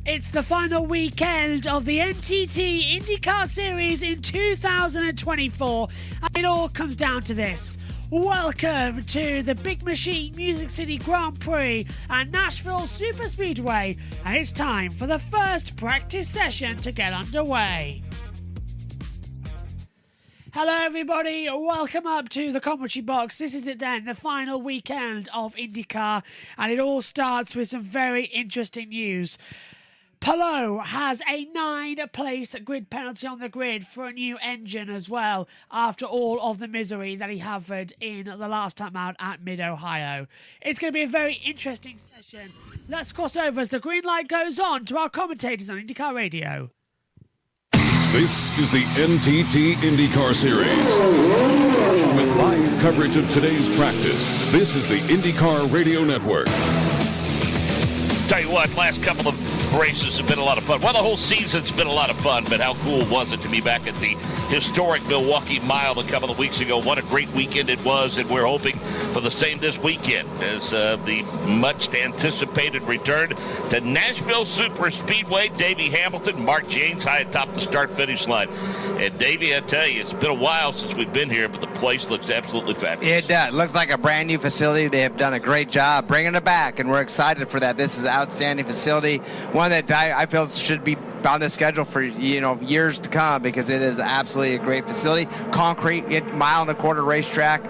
It's the final weekend of the NTT INDYCAR Series in 2024, and it all comes down to this. Welcome to the Big Machine Music City Grand Prix at Nashville Superspeedway, and it's time for the first practice session to get underway. Hello everybody, welcome up to the commentary box. This is it then, the final weekend of INDYCAR, and it all starts with some very interesting news. Palou has a 9-place grid penalty on the grid for a new engine as well, after all of the misery that he had in the last time out at Mid-Ohio. It's going to be a very interesting session. Let's cross over as the green light goes on to our commentators on INDYCAR Radio. This is the NTT INDYCAR Series. With live coverage of today's practice, this is the INDYCAR Radio Network. Tell you what, last couple of races have been a lot of fun. Well, the whole season's been a lot of fun, but how cool was it to be back at the historic Milwaukee Mile a couple of weeks ago? What a great weekend it was, and we're hoping for the same this weekend as the much-anticipated return to Nashville Superspeedway. Davey Hamilton, Mark Janes high atop the start-finish line. And Davey, I tell you, it's been a while since we've been here, but the place looks absolutely fabulous. It does. Looks like a brand-new facility. They have done a great job bringing it back, and we're excited for that. This is an outstanding facility, one that I feel should be on the schedule for years to come, because it is absolutely a great facility. Concrete, mile-and-a-quarter racetrack.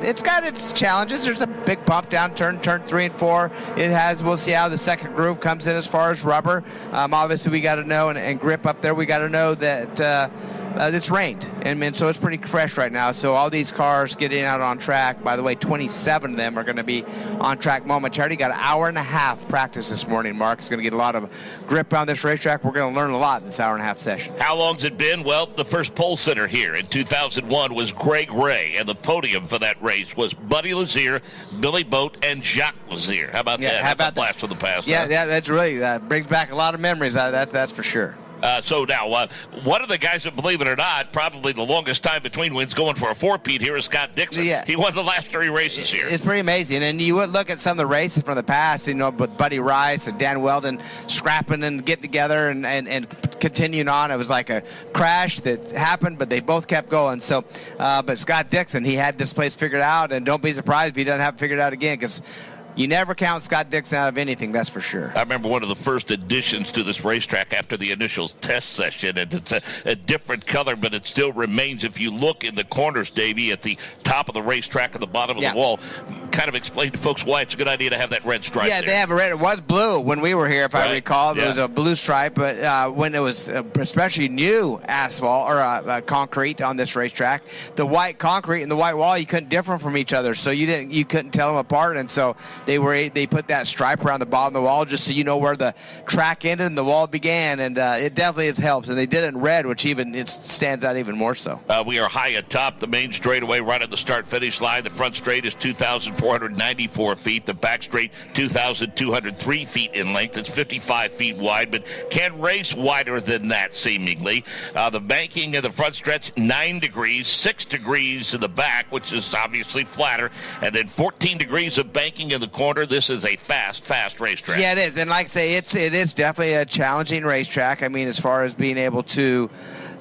It's got its challenges. There's a big bump down turn 3 and 4. It has. We'll see how the second groove comes in as far as rubber. Obviously, we got to know and grip up there. We got to know that. It's rained, and so it's pretty fresh right now. So all these cars getting out on track, by the way, 27 of them are going to be on track momentarily. Got an hour and a half practice this morning. Mark is going to get a lot of grip on this racetrack. We're going to learn a lot in this hour and a half session. How long's it been? Well, the first pole sitter here in 2001 was Greg Ray, and the podium for that race was Buddy Lazier, Billy Boat, and Jacques Lazier. How about that? How about a blast from the past? Yeah, that's really brings back a lot of memories. That's for sure. So now, one of the guys that, believe it or not, probably the longest time between wins going for a four-peat here is Scott Dixon. Yeah. He won the last 3 races here. It's pretty amazing. And you would look at some of the races from the past, with Buddy Rice and Dan Weldon scrapping and getting together and continuing on. It was like a crash that happened, but they both kept going. So, but Scott Dixon, he had this place figured out, and don't be surprised if he doesn't have it figured out again, because you never count Scott Dixon out of anything, that's for sure. I remember one of the first additions to this racetrack after the initial test session, and it's a different color, but it still remains. If you look in the corners, Davey, at the top of the racetrack at the bottom of the wall, kind of explain to folks why it's a good idea to have that red stripe there. They have a red. It was blue when we were here, if I recall. It was a blue stripe, but when it was especially new asphalt or concrete on this racetrack, the white concrete and the white wall, you couldn't differ from each other, so you couldn't tell them apart, and so they put that stripe around the bottom of the wall just so you know where the track ended and the wall began, and it definitely has helped. And they did it in red, which it stands out even more so. We are high atop the main straightaway right at the start-finish line. The front straight is 2,494 feet. The back straight, 2,203 feet in length. It's 55 feet wide, but can race wider than that, seemingly. The banking in the front stretch, 9 degrees, 6 degrees in the back, which is obviously flatter, and then 14 degrees of banking in the corner. This is a fast racetrack. Yeah, it is. And like I say, it is definitely a challenging racetrack. I mean, as far as being able to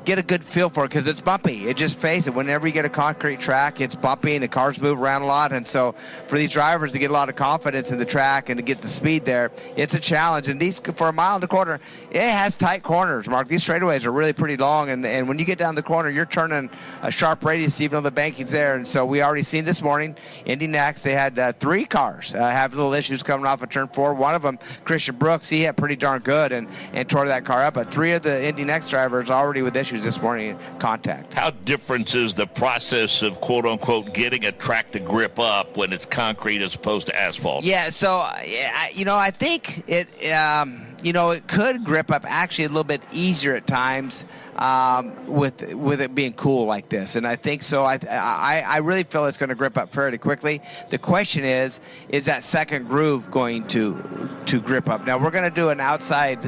get a good feel for it, because it's bumpy. Just face it, whenever you get a concrete track, it's bumpy and the cars move around a lot. And so for these drivers to get a lot of confidence in the track and to get the speed there, it's a challenge. And these, for a mile and a quarter, it has tight corners, Mark. These straightaways are really pretty long, and when you get down the corner, you're turning a sharp radius even though the banking's there. And so we already seen this morning, Indy Next, they had 3 cars have little issues coming off of turn 4. One of them, Christian Brooks, he hit pretty darn good and tore that car up. But 3 of the Indy Next drivers already with issues this morning in contact. How different is the process of, quote-unquote, getting a track to grip up when it's concrete as opposed to asphalt? Yeah, so, I think it could grip up actually a little bit easier at times with it being cool like this. And I think so. I really feel it's going to grip up fairly quickly. The question is that second groove going to grip up? Now, we're going to do an outside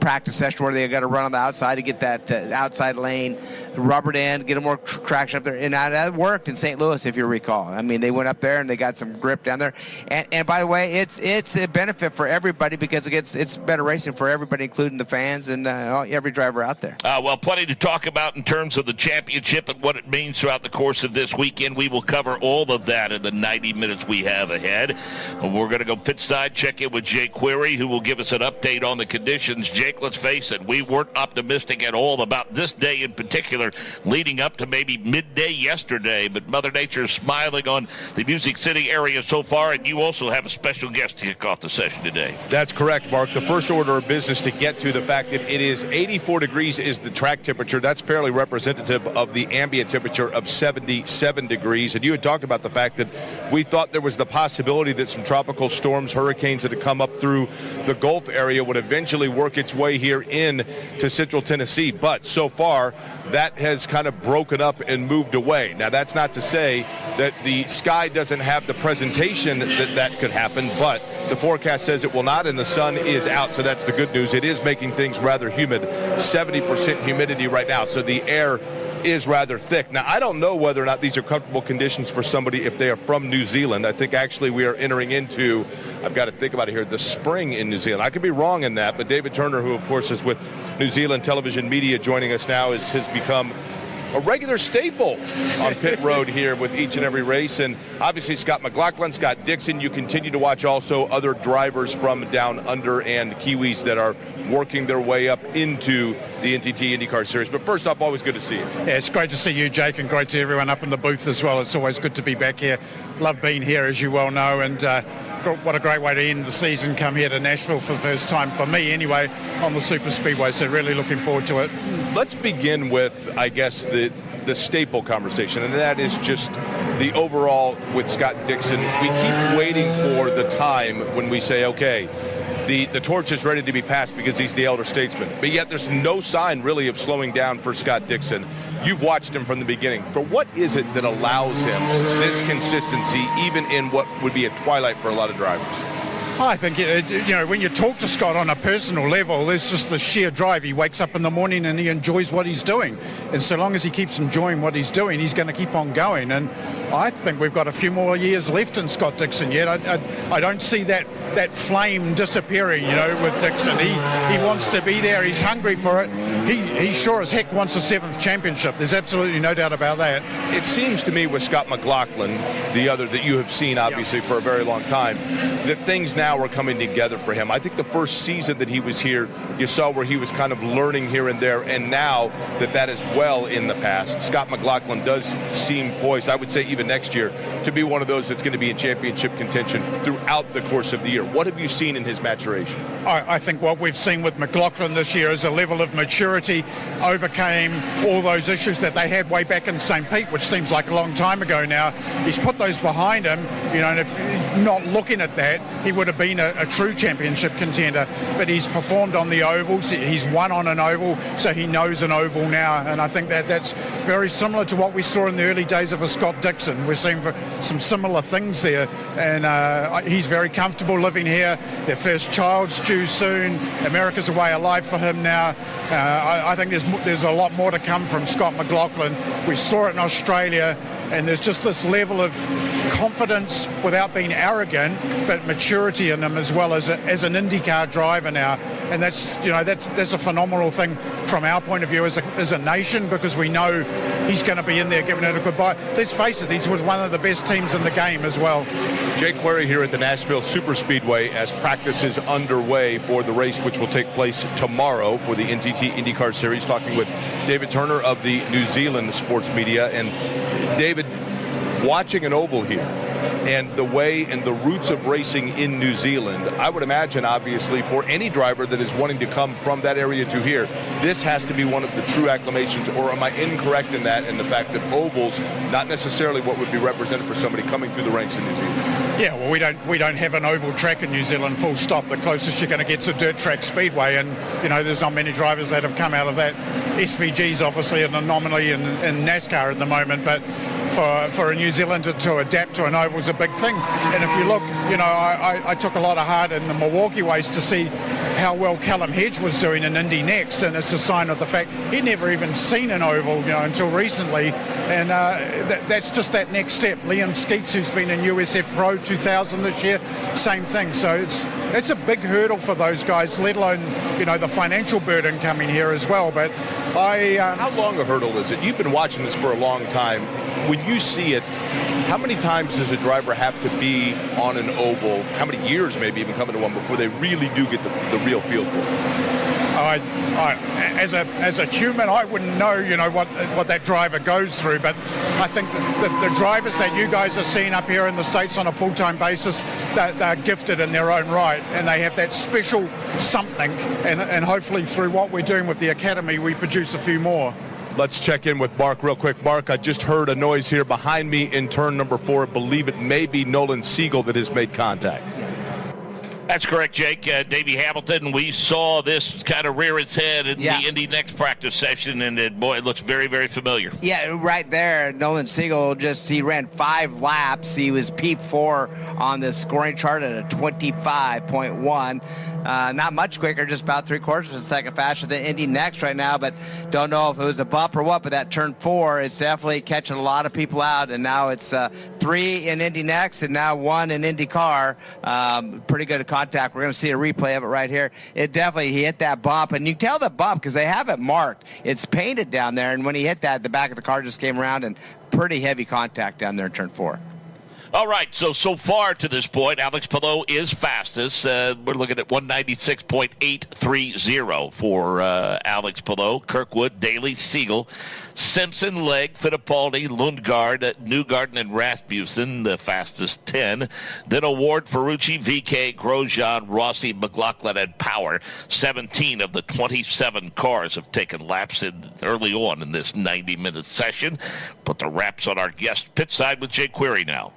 practice session where they got to run on the outside to get that outside lane rubbered in, get more traction up there. And that worked in St. Louis, if you recall. I mean, they went up there and they got some grip down there. And by the way, it's a benefit for everybody because it's better racing for everybody, including the fans and every driver out there. Well, plenty to talk about in terms of the championship and what it means throughout the course of this weekend. We will cover all of that in the 90 minutes we have ahead. We're going to go pit side, check in with Jake Query, who will give us an update on the conditions. Jake, let's face it, we weren't optimistic at all about this day in particular, leading up to maybe midday yesterday, but Mother Nature is smiling on the Music City area so far, and you also have a special guest to kick off the session today. That's correct, Mark. The first order of business to get to the fact that it is 84 degrees is the track temperature. That's fairly representative of the ambient temperature of 77 degrees. And you had talked about the fact that we thought there was the possibility that some tropical storms, hurricanes that had come up through the Gulf area would eventually work its way here in to central Tennessee. But so far, that has kind of broken up and moved away. Now, that's not to say that the sky doesn't have the presentation that could happen, but the forecast says it will not, and the sun is out, so that's the good news. It is making things rather humid, 70% humidity right now, so the air is rather thick. Now, I don't know whether or not these are comfortable conditions for somebody if they are from New Zealand. I think actually we are entering into, I've got to think about it here, the spring in New Zealand. I could be wrong in that, but David Turner, who of course is with New Zealand Television Media, joining us now, has become a regular staple on pit road here with each and every race. And obviously Scott McLaughlin, Scott Dixon, you continue to watch also other drivers from down under and Kiwis that are working their way up into the NTT IndyCar Series. But first off, always good to see you. Yeah, it's great to see you, Jake, and great to see everyone up in the booth as well. It's always good to be back here. Love being here, as you well know, and what a great way to end the season, come here to Nashville for the first time, for me anyway, on the Super Speedway, so really looking forward to it. Let's begin with, I guess, the staple conversation, and that is just the overall with Scott Dixon. We keep waiting for the time when we say, okay, the torch is ready to be passed because he's the elder statesman, but yet there's no sign really of slowing down for Scott Dixon. You've watched him from the beginning. For what is it that allows him this consistency, even in what would be a twilight for a lot of drivers? I think, when you talk to Scott on a personal level, there's just the sheer drive. He wakes up in the morning and he enjoys what he's doing. And so long as he keeps enjoying what he's doing, he's going to keep on going. And I think we've got a few more years left in Scott Dixon yet. I don't see that flame disappearing, with Dixon. He wants to be there. He's hungry for it. He sure as heck wants a 7th championship. There's absolutely no doubt about that. It seems to me with Scott McLaughlin, the other that you have seen obviously for a very long time, that things now are coming together for him. I think the first season that he was here, you saw where he was kind of learning here and there, and now that is well in the past. Scott McLaughlin does seem poised, I would say even next year, to be one of those that's going to be in championship contention throughout the course of the year. What have you seen in his maturation? I think what we've seen with McLaughlin this year is a level of maturity, overcame all those issues that they had way back in St. Pete, which seems like a long time ago now. He's put those behind him, and if not looking at that, he would have been a true championship contender. But he's performed on the ovals. He's won on an oval, so he knows an oval now. And I think that's very similar to what we saw in the early days of a Scott Dixon. We're seeing some similar things there. And he's very comfortable living here. Their first child's due soon. America's a way of life for him now. I think there's a lot more to come from Scott McLaughlin. We saw it in Australia, and there's just this level of confidence without being arrogant, but maturity in him as well as an IndyCar driver now. And that's a phenomenal thing from our point of view as a nation, because we know he's going to be in there giving it a goodbye. Let's face it, he's with one of the best teams in the game as well. Jake Query here at the Nashville Superspeedway as practice is underway for the race, which will take place tomorrow for the NTT IndyCar Series, talking with David Turner of the New Zealand Sports Media. And David, watching an oval here and the way and the roots of racing in New Zealand, I would imagine, obviously, for any driver that is wanting to come from that area to here, this has to be one of the true acclamations. Or am I incorrect in that, in the fact that ovals, not necessarily what would be represented for somebody coming through the ranks in New Zealand? Yeah, well, we don't have an oval track in New Zealand, full stop. The closest you're going to get is a dirt track speedway, and there's not many drivers that have come out of that. SVG's obviously an anomaly in NASCAR at the moment, but for a New Zealander to adapt to an oval is a big thing. And if you look, I took a lot of heart in the Milwaukee race to see how well Callum Hedge was doing in Indy Next, and it's a sign of the fact he'd never even seen an oval, until recently, and that's just that next step. Liam Skeets, who's been in USF Pro 2000 this year, same thing. So it's a big hurdle for those guys, let alone the financial burden coming here as well. But how long a hurdle is it? You've been watching this for a long time. When you see it, how many times does a driver have to be on an oval? How many years maybe even coming to one before they really do get the real feel for it? As a human, I wouldn't know, what that driver goes through. But I think the drivers that you guys are seeing up here in the States on a full-time basis, they're gifted in their own right, and they have that special something. And hopefully through what we're doing with the academy, we produce a few more. Let's check in with Mark real quick. Mark, I just heard a noise here behind me in turn number 4. I believe it may be Nolan Siegel that has made contact. That's correct, Jake. Davey Hamilton, we saw this kind of rear its head in the Indy Next practice session, and it looks very, very familiar. Yeah, right there, Nolan Siegel he ran 5 laps. He was P4 on the scoring chart at a 25.1. Not much quicker, just about 3/4 of a second faster than Indy Next right now, but don't know if it was a bump or what, but that turn 4, it's definitely catching a lot of people out, and now it's 3 in Indy Next and now 1 in INDYCAR. Pretty good contact. We're going to see a replay of it right here. He hit that bump, and you can tell the bump because they have it marked. It's painted down there, and when he hit that, the back of the car just came around, and pretty heavy contact down there in turn 4. All right, so far to this point, Alex Palou is fastest. We're looking at 196.830 for Alex Palou, Kirkwood, Daly, Siegel, Simpson, Legg, Fittipaldi, Lundgaard, Newgarden, and Rasmussen, the fastest 10. Then Award, Ferrucci, VK, Grosjean, Rossi, McLaughlin, and Power. 17 of the 27 cars have taken laps early on in this 90-minute session. Put the wraps on our guest pit side with Jake Query now.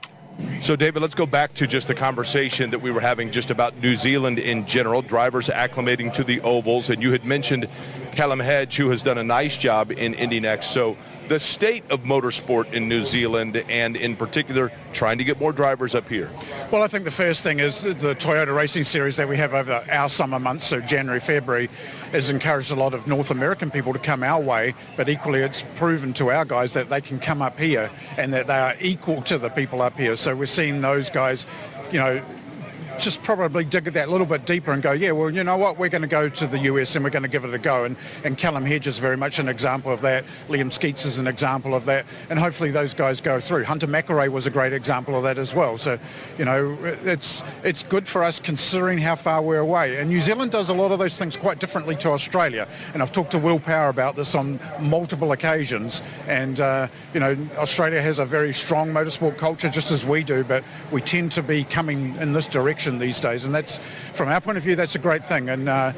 So, David, let's go back to just the conversation that we were having just about New Zealand in general, drivers acclimating to the ovals. And you had mentioned Callum Hedge, who has done a nice job in Indy Next. So the state of motorsport in New Zealand, and in particular, trying to get more drivers up here. Well, I think the first thing is the Toyota Racing Series that we have over our summer months, so January, February, has encouraged a lot of North American people to come our way, but equally it's proven to our guys that they can come up here and that they are equal to the people up here. So we're seeing those guys, just probably dig that little bit deeper and go, yeah, well, you know what, we're going to go to the US and we're going to give it a go. And Callum Hedge is very much an example of that. Liam Skeets is an example of that. And hopefully those guys go through. Hunter McElrea was a great example of that as well. So, it's good for us considering how far we're away. And New Zealand does a lot of those things quite differently to Australia. And I've talked to Will Power about this on multiple occasions. And, Australia has a very strong motorsport culture, just as we do, but we tend to be coming in this direction these days, and that's, from our point of view, that's a great thing. And I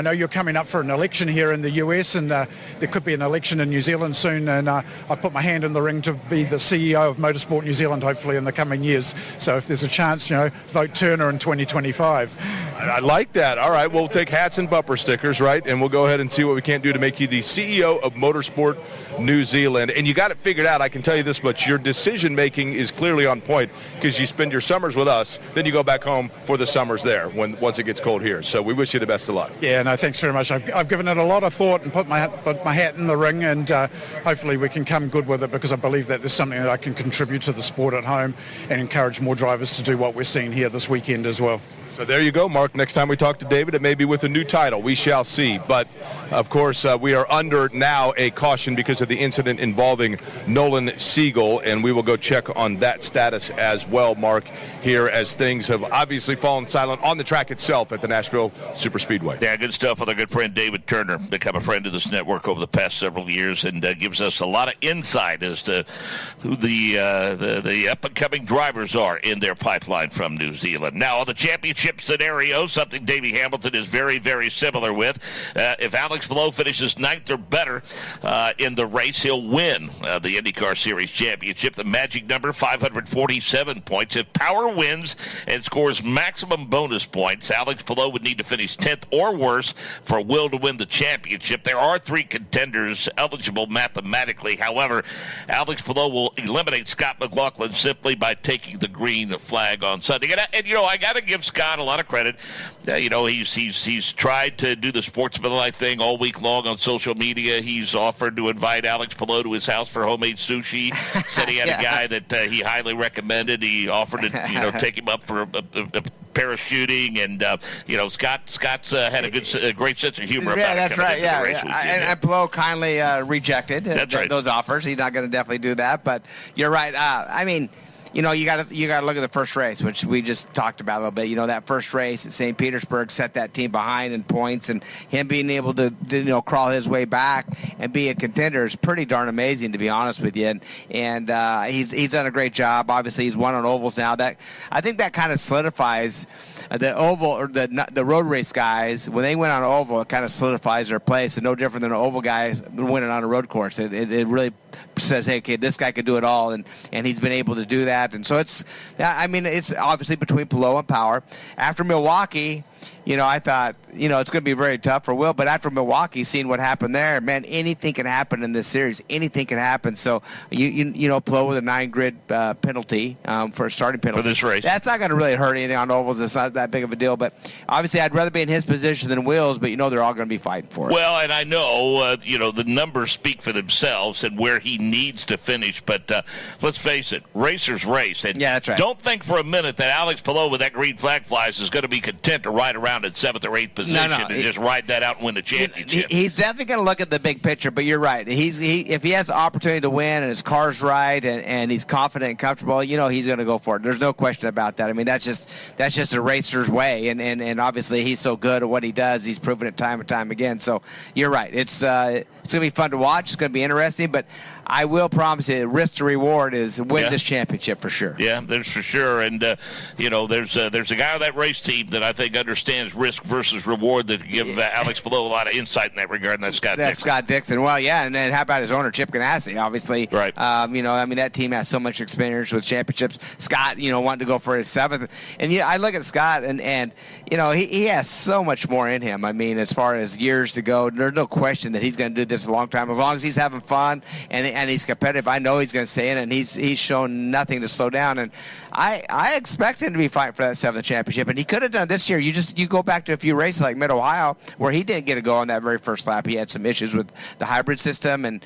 know you're coming up for an election here in the US, and there could be an election in New Zealand soon, and I put my hand in the ring to be the CEO of Motorsport New Zealand hopefully in the coming years. So if there's a chance, vote Turner in 2025. I like that. All right, we'll take hats and bumper stickers, right? And we'll go ahead and see what we can do to make you the CEO of Motorsport New Zealand. And you got it figured out. I can tell you this much. Your decision making is clearly on point because you spend your summers with us, then you go back home for the summers there once it gets cold here. So we wish you the best of luck. Yeah, no, thanks very much. I've given it a lot of thought and put my hat in the ring, and hopefully we can come good with it, because I believe that there's something that I can contribute to the sport at home and encourage more drivers to do what we're seeing here this weekend as well. So there you go, Mark. Next time we talk to David, it may be with a new title. We shall see. But, of course, we are under now a caution because of the incident involving Nolan Siegel, and we will go check on that status as well, Mark, here as things have obviously fallen silent on the track itself at the Nashville Superspeedway. Yeah, good stuff with our good friend David Turner, become a friend of this network over the past several years, and gives us a lot of insight as to who the up-and-coming drivers are in their pipeline from New Zealand. Now, on the championship scenario, something Davey Hamilton is very, very similar with. If Alex Palou finishes 9th or better in the race, he'll win the IndyCar Series Championship. The magic number, 547 points. If Power wins and scores maximum bonus points, Alex Palou would need to finish 10th or worse for Will to win the championship. There are 3 contenders eligible mathematically. However, Alex Palou will eliminate Scott McLaughlin simply by taking the green flag on Sunday. And I got to give Scott Scott a lot of credit. He's tried to do the sportsmanlike thing all week long on social media. He's offered to invite Alex Palou to his house for homemade sushi. Said he had a guy that he highly recommended. He offered to take him up for a parachuting, and Scott's had a great sense of humor about it. That's right. And Palou kindly rejected those offers. He's not going to definitely do that. But you're right. You got to look at the first race, which we just talked about a little bit. That first race at St. Petersburg set that team behind in points, and him being able to crawl his way back and be a contender is pretty darn amazing, to be honest with you. And he's done a great job. Obviously, he's won on ovals now. I think that kind of solidifies the oval, or the road race guys. When they went on an oval, it kind of solidifies their place. And no different than an oval guys winning on a road course. It really says, hey, okay, this guy could do it all, and he's been able to do that. And so it's obviously between Palou and Power. After Milwaukee, I thought, it's going to be very tough for Will. But after Milwaukee, seeing what happened there, man, anything can happen in this series. Anything can happen. So, Palou with a 9-grid penalty for a starting penalty. For this race. That's not going to really hurt anything on ovals. It's not that big of a deal. But obviously, I'd rather be in his position than Will's, but they're all going to be fighting for it. Well, and I know, the numbers speak for themselves and where he needs to finish. But let's face it, racers race. And yeah, that's right. Don't think for a minute that Alex Palou with that green flag flies is going to be content to ride around at 7th or 8th position and just ride that out and win the championship. He's definitely going to look at the big picture, but you're right. If he has the opportunity to win and his car's right and he's confident and comfortable, he's going to go for it. There's no question about that. I mean, that's just a racer's way, and obviously he's so good at what he does. He's proven it time and time again. So you're right. It's going to be fun to watch. It's going to be interesting, but I will promise you, risk to reward is win this championship for sure. Yeah, there's for sure. And, there's a guy on that race team that I think understands risk versus reward that can give Alex Palou a lot of insight in that regard, and that's Scott Dixon. That's Scott Dixon. Well, yeah, and then how about his owner, Chip Ganassi, obviously. Right. That team has so much experience with championships. Scott, wanted to go for his 7th. And I look at Scott, and he has so much more in him. I mean, as far as years to go, there's no question that he's going to do this a long time. As long as he's having fun and he's competitive, I know he's going to stay in, and he's shown nothing to slow down. And I expect him to be fighting for that 7th championship, and he could have done it this year. You go back to a few races like Mid-Ohio where he didn't get a go on that very first lap. He had some issues with the hybrid system, and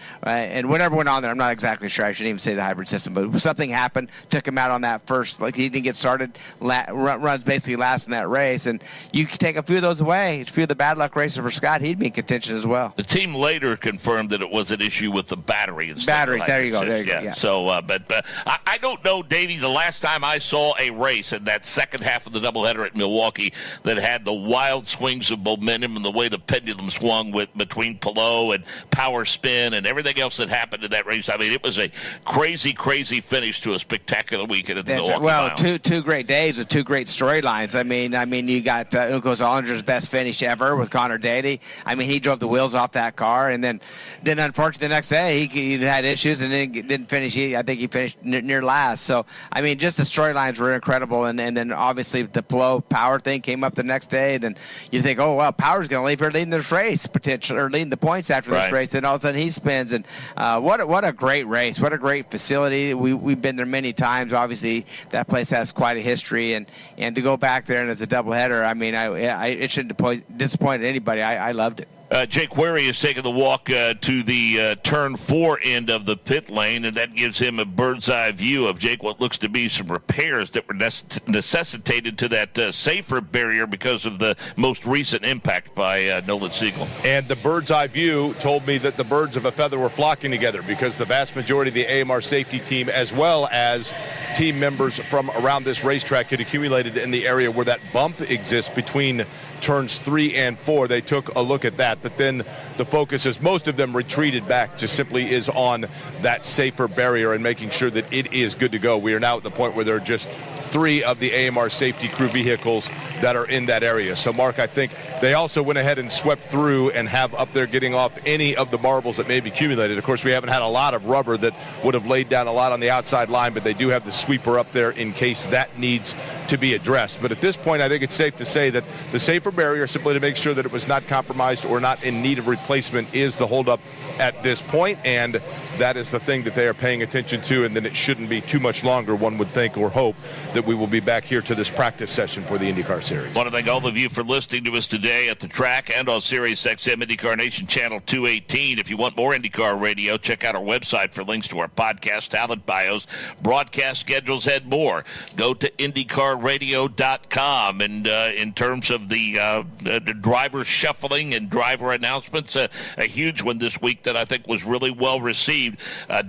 whatever went on there, I'm not exactly sure. I shouldn't even say the hybrid system, but something happened, took him out on that first. Like, he didn't get started, runs basically last in that race, and you can take a few of those away. A few of the bad luck races for Scott, he'd be in contention as well. The team later confirmed that it was an issue with the battery. There you go. Yeah. So, I don't know, Davey, the last time I saw a race in that second half of the doubleheader at Milwaukee that had the wild swings of momentum and the way the pendulum swung between Palou and power spin and everything else that happened in that race. I mean, it was a crazy, crazy finish to a spectacular weekend at the Milwaukee Mile. Two great days with two great storylines. I mean, you got Ugo Zollinger's best finish ever with Connor Daly. I mean, he drove the wheels off that car, and then unfortunately the next day he had issues and didn't finish. I think he finished near last. So, I mean, just the storylines were incredible. And then obviously the Palou Power thing came up the next day. And then you think, oh, well, Power's going to leave here leading this race, potentially, or leading the points after this race. Then all of a sudden he spins. And what a great race. What a great facility. We've been there many times. Obviously, that place has quite a history. And to go back there and it's a doubleheader, I mean, it shouldn't have disappointed anybody. I loved it. Jake Query is taking the walk to the turn 4 end of the pit lane, and that gives him a bird's eye view of, Jake, what looks to be some repairs that were necessitated to that safer barrier because of the most recent impact by Nolan Siegel. And the bird's eye view told me that the birds of a feather were flocking together because the vast majority of the AMR safety team, as well as team members from around this racetrack, had accumulated in the area where that bump exists between turns 3 and 4. They took a look at that, but then the focus, as most of them retreated back, just simply is on that safer barrier and making sure that it is good to go. We are now at the point where there are just 3 of the AMR safety crew vehicles that are in that area. So, Mark, I think they also went ahead and swept through and have up there getting off any of the marbles that may have accumulated. Of course, we haven't had a lot of rubber that would have laid down a lot on the outside line, but they do have the sweeper up there in case that needs to be addressed. But at this point, I think it's safe to say that the safer barrier, simply to make sure that it was not compromised or not in need of replacement, is the holdup at this point, and that is the thing that they are paying attention to, and then it shouldn't be too much longer, one would think or hope, that we will be back here to this practice session for the IndyCar Series. Series. I want to thank all of you for listening to us today at the track and on Sirius XM IndyCar Nation Channel 218. If you want more IndyCar radio, check out our website for links to our podcast, talent bios, broadcast schedules, and more. Go to IndyCarRadio.com. And in terms of the driver shuffling and driver announcements, a huge one this week that I think was really well received.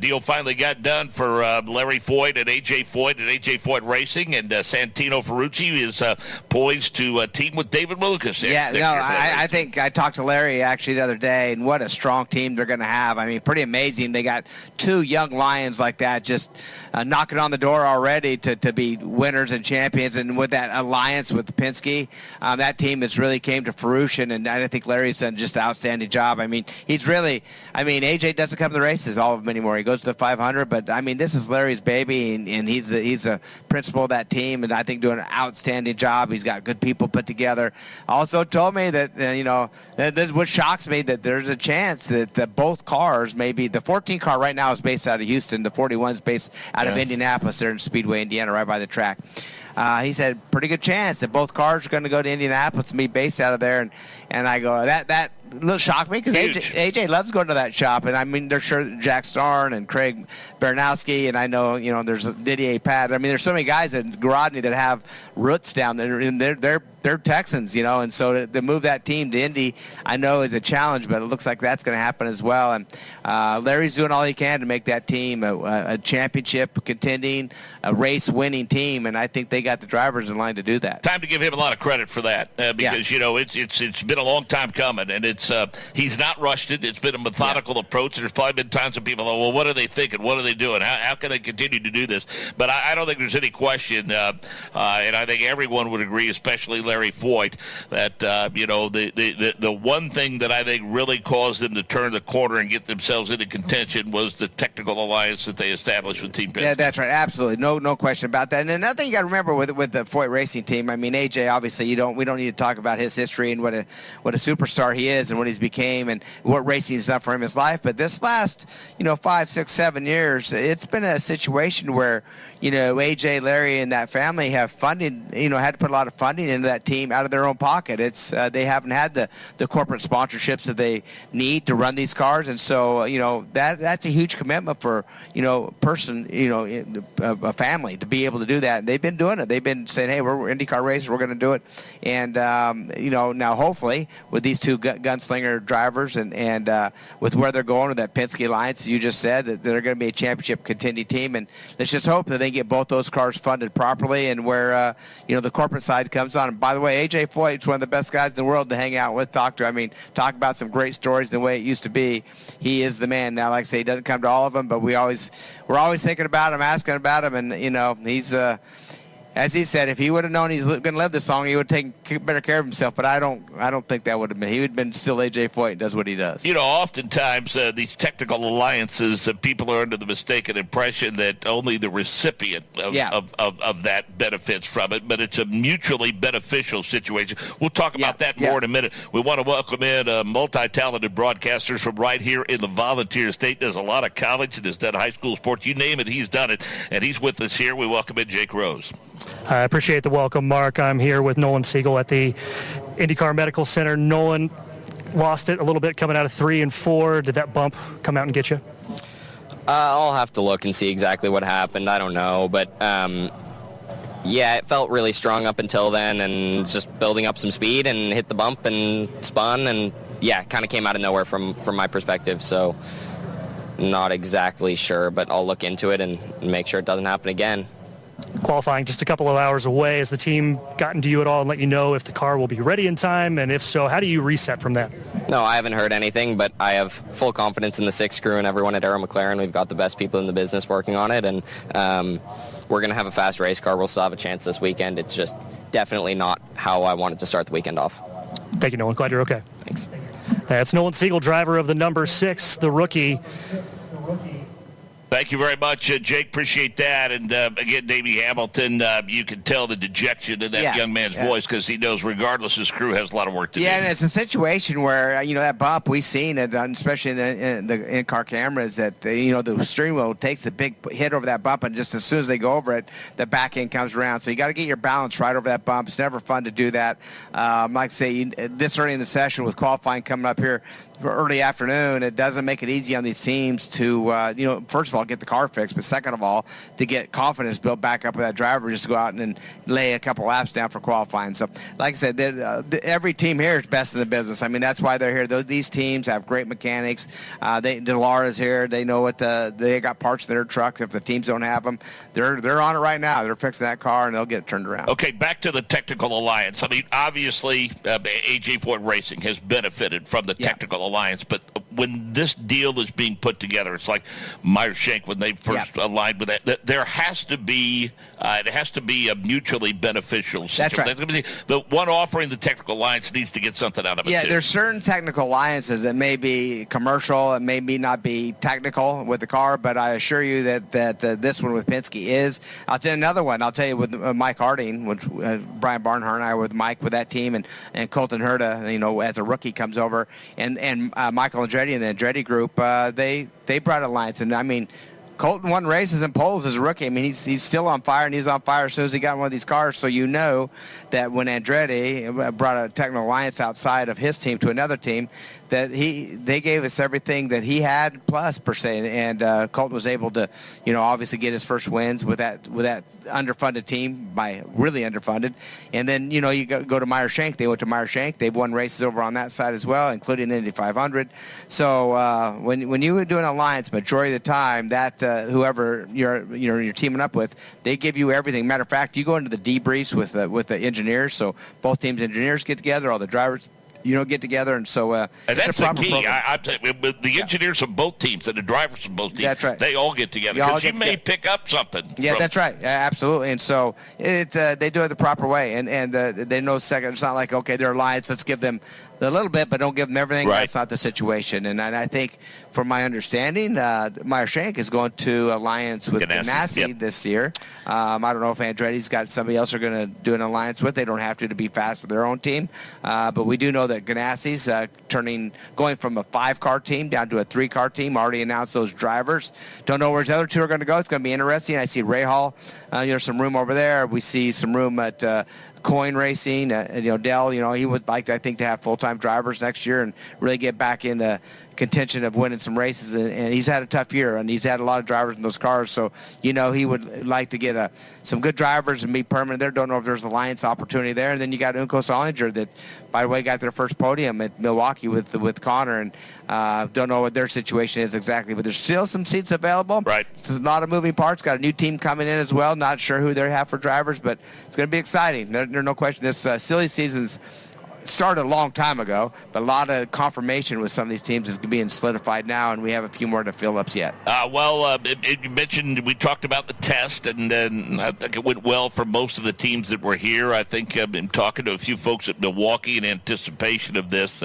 Deal finally got done for Larry Foyt and A.J. Foyt and A.J. Foyt Racing, and Santino Ferrucci is poised to team with David Lucas. I think I talked to Larry actually the other day, and what a strong team they're going to have. I mean, pretty amazing. They got two young lions like that just knocking on the door already to be winners and champions, and with that alliance with Penske, that team has really came to fruition, and I think Larry's done just an outstanding job. I mean, AJ doesn't come to the races, all of them anymore. He goes to the 500, but I mean, this is Larry's baby, and he's a principal of that team, and I think doing an outstanding job. He's got good people put together. Also told me that, this what shocks me, that there's a chance that both cars, maybe the 14 car right now is based out of Houston, the 41 is based out of Indianapolis. They're in Speedway, Indiana, right by the track. He said, pretty good chance that both cars are going to go to Indianapolis and be based out of there. And I go, that little shocked me, because AJ loves going to that shop. And I mean, there's sure Jack Starn and Craig Baranowski, and I know, there's Didier Pat. I mean, there's so many guys at Grodny that have roots down there, and they're Texans, and so to move that team to Indy, I know is a challenge, but it looks like that's going to happen as well. And Larry's doing all he can to make that team a championship contending, a race winning team, and I think they got the drivers in line to do that. Time to give him a lot of credit for that, because it's been a long time coming, and he's not rushed it. It's been a methodical approach. There's probably been times when people are, well, what are they thinking? What are they doing? How can they continue to do this? But I don't think there's any question, and I think everyone would agree, especially Larry Foyt, that the one thing that I think really caused them to turn the corner and get themselves into contention was the technical alliance that they established with Team Penske. Yeah, that's right. Absolutely, no question about that. And another thing you got to remember with the Foyt Racing team, I mean, AJ, obviously we don't need to talk about his history and what a superstar he is and what he's became and what racing has done for him in his life. But this last 5, 6, 7 years, it's been a situation where AJ, Larry, and that family have funding, had to put a lot of funding into that team out of their own pocket. It's they haven't had the corporate sponsorships that they need to run these cars, and so that's a huge commitment for a family to be able to do that. And they've been doing it. They've been saying, hey, we're IndyCar racers, we're going to do it. And now hopefully with these two gunslinger drivers and with where they're going with that Penske Alliance, as you just said, that they're going to be a championship contending team, and let's just hope that they get both those cars funded properly, and where the corporate side comes on. And by the way, AJ Foyt is one of the best guys in the world to hang out with, talk about some great stories the way it used to be. He is the man now. Like I say, he doesn't come to all of them, but we're always thinking about him, asking about him, and he's as he said, if he would have known he's going to live this long, he would have taken better care of himself. But I don't think that would have been. He would have been still A.J. Foyt and does what he does. Oftentimes these technical alliances, people are under the mistaken impression that only the recipient of that benefits from it, but it's a mutually beneficial situation. We'll talk about that more in a minute. We want to welcome in multi-talented broadcasters from right here in the Volunteer State. Does a lot of college and has done high school sports. You name it, he's done it, and he's with us here. We welcome in Jake Rose. I appreciate the welcome, Mark. I'm here with Nolan Siegel at the IndyCar Medical Center. Nolan, lost it a little bit coming out of 3 and 4. Did that bump come out and get you? I'll have to look and see exactly what happened. I don't know, but it felt really strong up until then, and just building up some speed and hit the bump and spun, and kind of came out of nowhere from my perspective. So not exactly sure, but I'll look into it and make sure it doesn't happen again. Qualifying just a couple of hours away. Has the team gotten to you at all and let you know if the car will be ready in time? And if so, how do you reset from that? No, I haven't heard anything, but I have full confidence in the 6 crew and everyone at Arrow McLaren. We've got the best people in the business working on it, and we're going to have a fast race car. We'll still have a chance this weekend. It's just definitely not how I wanted to start the weekend off. Thank you, Nolan. Glad you're okay. Thanks. That's Nolan Siegel, driver of the number 6, the rookie. Thank you very much, Jake. Appreciate that. And again, Davey Hamilton, you can tell the dejection in that young man's voice because he knows regardless his crew has a lot of work to do. Yeah, and it's a situation where, that bump, we've seen it, especially in the in-car cameras, that, the steering wheel takes a big hit over that bump, and just as soon as they go over it, the back end comes around. So you got to get your balance right over that bump. It's never fun to do that. Like I say, this early in the session with qualifying coming up here early afternoon, it doesn't make it easy on these teams to, first of all, get the car fixed, but second of all, to get confidence built back up with that driver, just to go out and lay a couple laps down for qualifying. So, like I said, every team here is best in the business. I mean, that's why they're here. These teams have great mechanics. Delara's here. They know they got parts in their trucks. If the teams don't have them, they're on it right now. They're fixing that car, and they'll get it turned around. Okay, back to the technical alliance. I mean, obviously, AJ Ford Racing has benefited from the technical alliance, but when this deal is being put together, it's like Meyer Shank when they first aligned with that. There has to be it has to be a mutually beneficial situation. That's right. The one offering the technical alliance needs to get something out of it. Yeah, too. there's certain technical alliances that may be commercial and may not be technical with the car, but I assure you that this one with Penske is. I'll tell you another one. I'll tell you with Mike Harding, which Brian Barnhart and I were with Mike with that team, and Colton Herta, as a rookie comes over, and Michael Andretti and the Andretti group, they brought alliance, and I mean, Colton won races and poles as a rookie. I mean, he's still on fire, and he's on fire as soon as he got one of these cars. So you know that when Andretti brought a technical alliance outside of his team to another team, that they gave us everything that he had plus per se, and Colton was able to, obviously get his first wins with that underfunded team, by really underfunded. And then you go to Meyer Shank. They went to Meyer Shank. They've won races over on that side as well, including the Indy 500. So when you do an alliance, majority of the time that whoever you're teaming up with, they give you everything. Matter of fact, you go into the debriefs with the engineers. So both teams' engineers get together, all the drivers get together, and so and that's the key. The engineers of both teams and the drivers of both teams, that's right, they all get together because you may pick up something. Yeah, that's right. Absolutely. And so they do it the proper way, and they know second. It's not like, okay, they're alliance, let's give them a little bit, but don't give them everything. Right. That's not the situation. And I think, from my understanding, Meyer Shank is going to alliance with Ganassi this year. I don't know if Andretti's got somebody else they're going to do an alliance with. They don't have to be fast with their own team. But we do know that Ganassi's going from a 5-car team down to a 3-car team. Already announced those drivers. Don't know where the other two are going to go. It's going to be interesting. I see Ray Hall. There's some room over there. We see some room at Coin Racing. Dell, he would like, I think, to have full-time drivers next year and really get back in the contention of winning some races. And he's had a tough year, and he's had a lot of drivers in those cars. So, he would like to get some good drivers and be permanent there. Don't know if there's an alliance opportunity there. And then you got Unko Solinger that, by the way, got their first podium at Milwaukee with Connor. And don't know what their situation is exactly, but there's still some seats available. Right. It's a lot of moving parts. Got a new team coming in as well. Not sure who they have for drivers, but it's going to be exciting. There's no question. This silly season's started a long time ago, but a lot of confirmation with some of these teams is being solidified now, and we have a few more to fill up yet. You mentioned, we talked about the test, and I think it went well for most of the teams that were here. I think I've been talking to a few folks at Milwaukee in anticipation of this.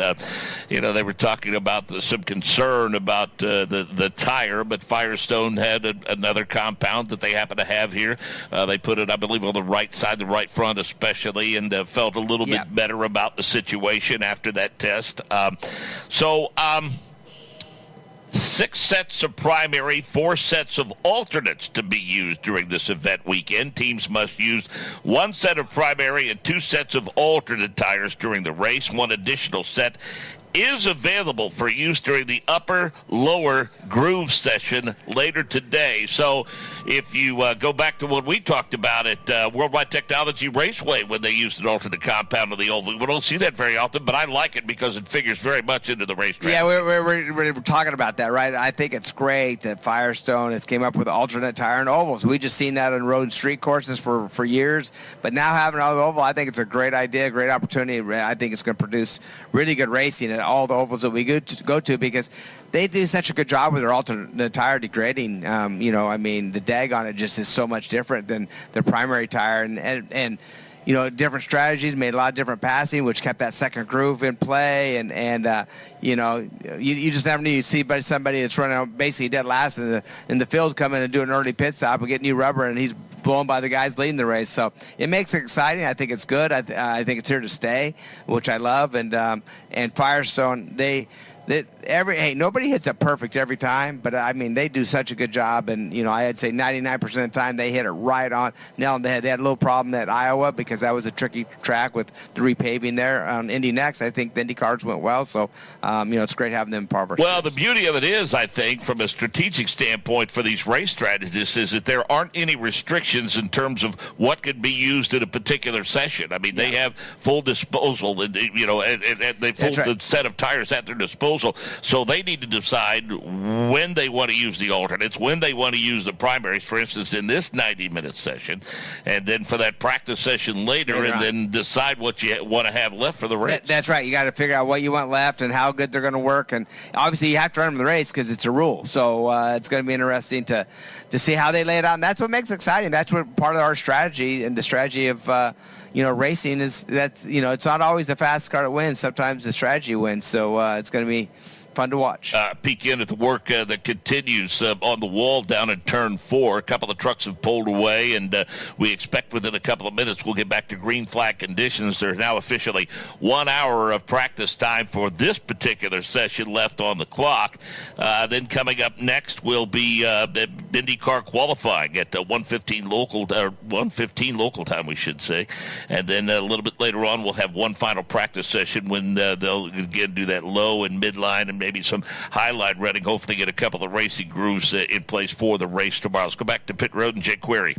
They were talking about some concern about the tire, but Firestone had another compound that they happen to have here. They put it, I believe, on the right side, the right front especially, and felt a little bit better about the situation after that test. 6 sets of primary, 4 sets of alternates to be used during this event weekend. Teams must use 1 set of primary and 2 sets of alternate tires during the race. 1 additional set is available for use during the upper-lower groove session later today. So if you go back to what we talked about at Worldwide Technology Raceway when they used an alternate compound of the oval, we don't see that very often, but I like it because it figures very much into the racetrack. Yeah, we're talking about that, right? I think it's great that Firestone has came up with alternate tire and ovals. We just seen that on road and street courses for years, but now having an oval, I think it's a great idea, great opportunity. I think it's going to produce really good racing at all the ovals that we go to because they do such a good job with their alternate tire degrading. The dag on it just is so much different than the primary tire, and different strategies, made a lot of different passing, which kept that second groove in play. And you just never knew. You'd see somebody that's running out basically dead last in the field come in and do an early pit stop and get new rubber, and he's blown by the guys leading the race. So it makes it exciting. I think it's good. I think it's here to stay, which I love. And Firestone, nobody hits it perfect every time, but I mean, they do such a good job. And, I'd say 99% of the time they hit it right on nail on the head. They had a little problem at Iowa because that was a tricky track with the repaving there on Indy Next. I think the Indy cars went well. So, it's great having them part of our Well, the beauty of it is, I think, from a strategic standpoint for these race strategists is that there aren't any restrictions in terms of what could be used in a particular session. I mean, they have full disposal, and they full the set of tires at their disposal. So they need to decide when they want to use the alternates, when they want to use the primaries, for instance, in this 90-minute session, and then for that practice session later, and then decide what you want to have left for the race. That's right. You got to figure out what you want left and how good they're going to work. And obviously you have to run them the race because it's a rule. So it's going to be interesting to see how they lay it out. And that's what makes it exciting. That's what part of our strategy, and the strategy of racing is that, it's not always the fastest car that wins. Sometimes the strategy wins. So it's going to be fun to watch. Peek in at the work that continues on the wall down in Turn 4. A couple of trucks have pulled away, and we expect within a couple of minutes we'll get back to green flag conditions. There's now officially 1 hour of practice time for this particular session left on the clock. Then coming up next will be the IndyCar qualifying at 1:15 local time, we should say. And then a little bit later on, we'll have one final practice session when they'll again do that low and midline and maybe some highline running. Hopefully get a couple of racing grooves in place for the race tomorrow. Let's go back to pit road and Jake Query.